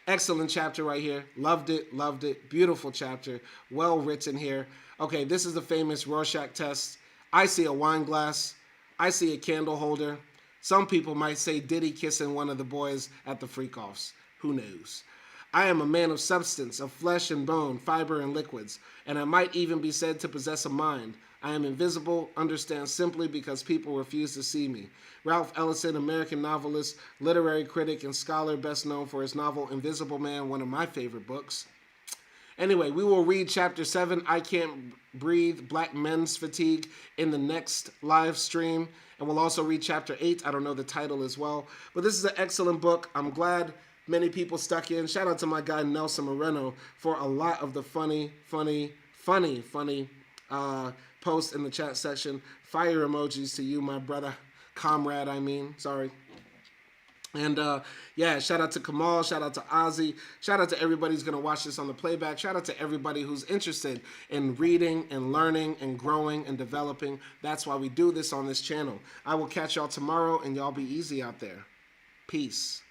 Excellent chapter right here. Loved it, loved it. Beautiful chapter. Well written here. Okay, this is the famous Rorschach test. I see a wine glass. I see a candle holder. Some people might say Diddy kissing one of the boys at the freak-offs. Who knows? I am a man of substance, of flesh and bone, fiber and liquids, and I might even be said to possess a mind. I am invisible, understand simply because people refuse to see me. Ralph Ellison, American novelist, literary critic, and scholar best known for his novel Invisible Man, one of my favorite books. Anyway, we will read Chapter 7, I Can't Breathe, Black Men's Fatigue, in the next live stream. And we'll also read Chapter 8. I don't know the title as well. But this is an excellent book. I'm glad many people stuck in. Shout out to my guy Nelson Moreno for a lot of the funny posts in the chat section. Fire emojis to you, my brother. Comrade, sorry. And yeah, shout out to Kamal, shout out to Ozzy, shout out to everybody who's going to watch this on the playback, shout out to everybody who's interested in reading and learning and growing and developing. That's why we do this on this channel. I will catch y'all tomorrow, and y'all be easy out there. Peace.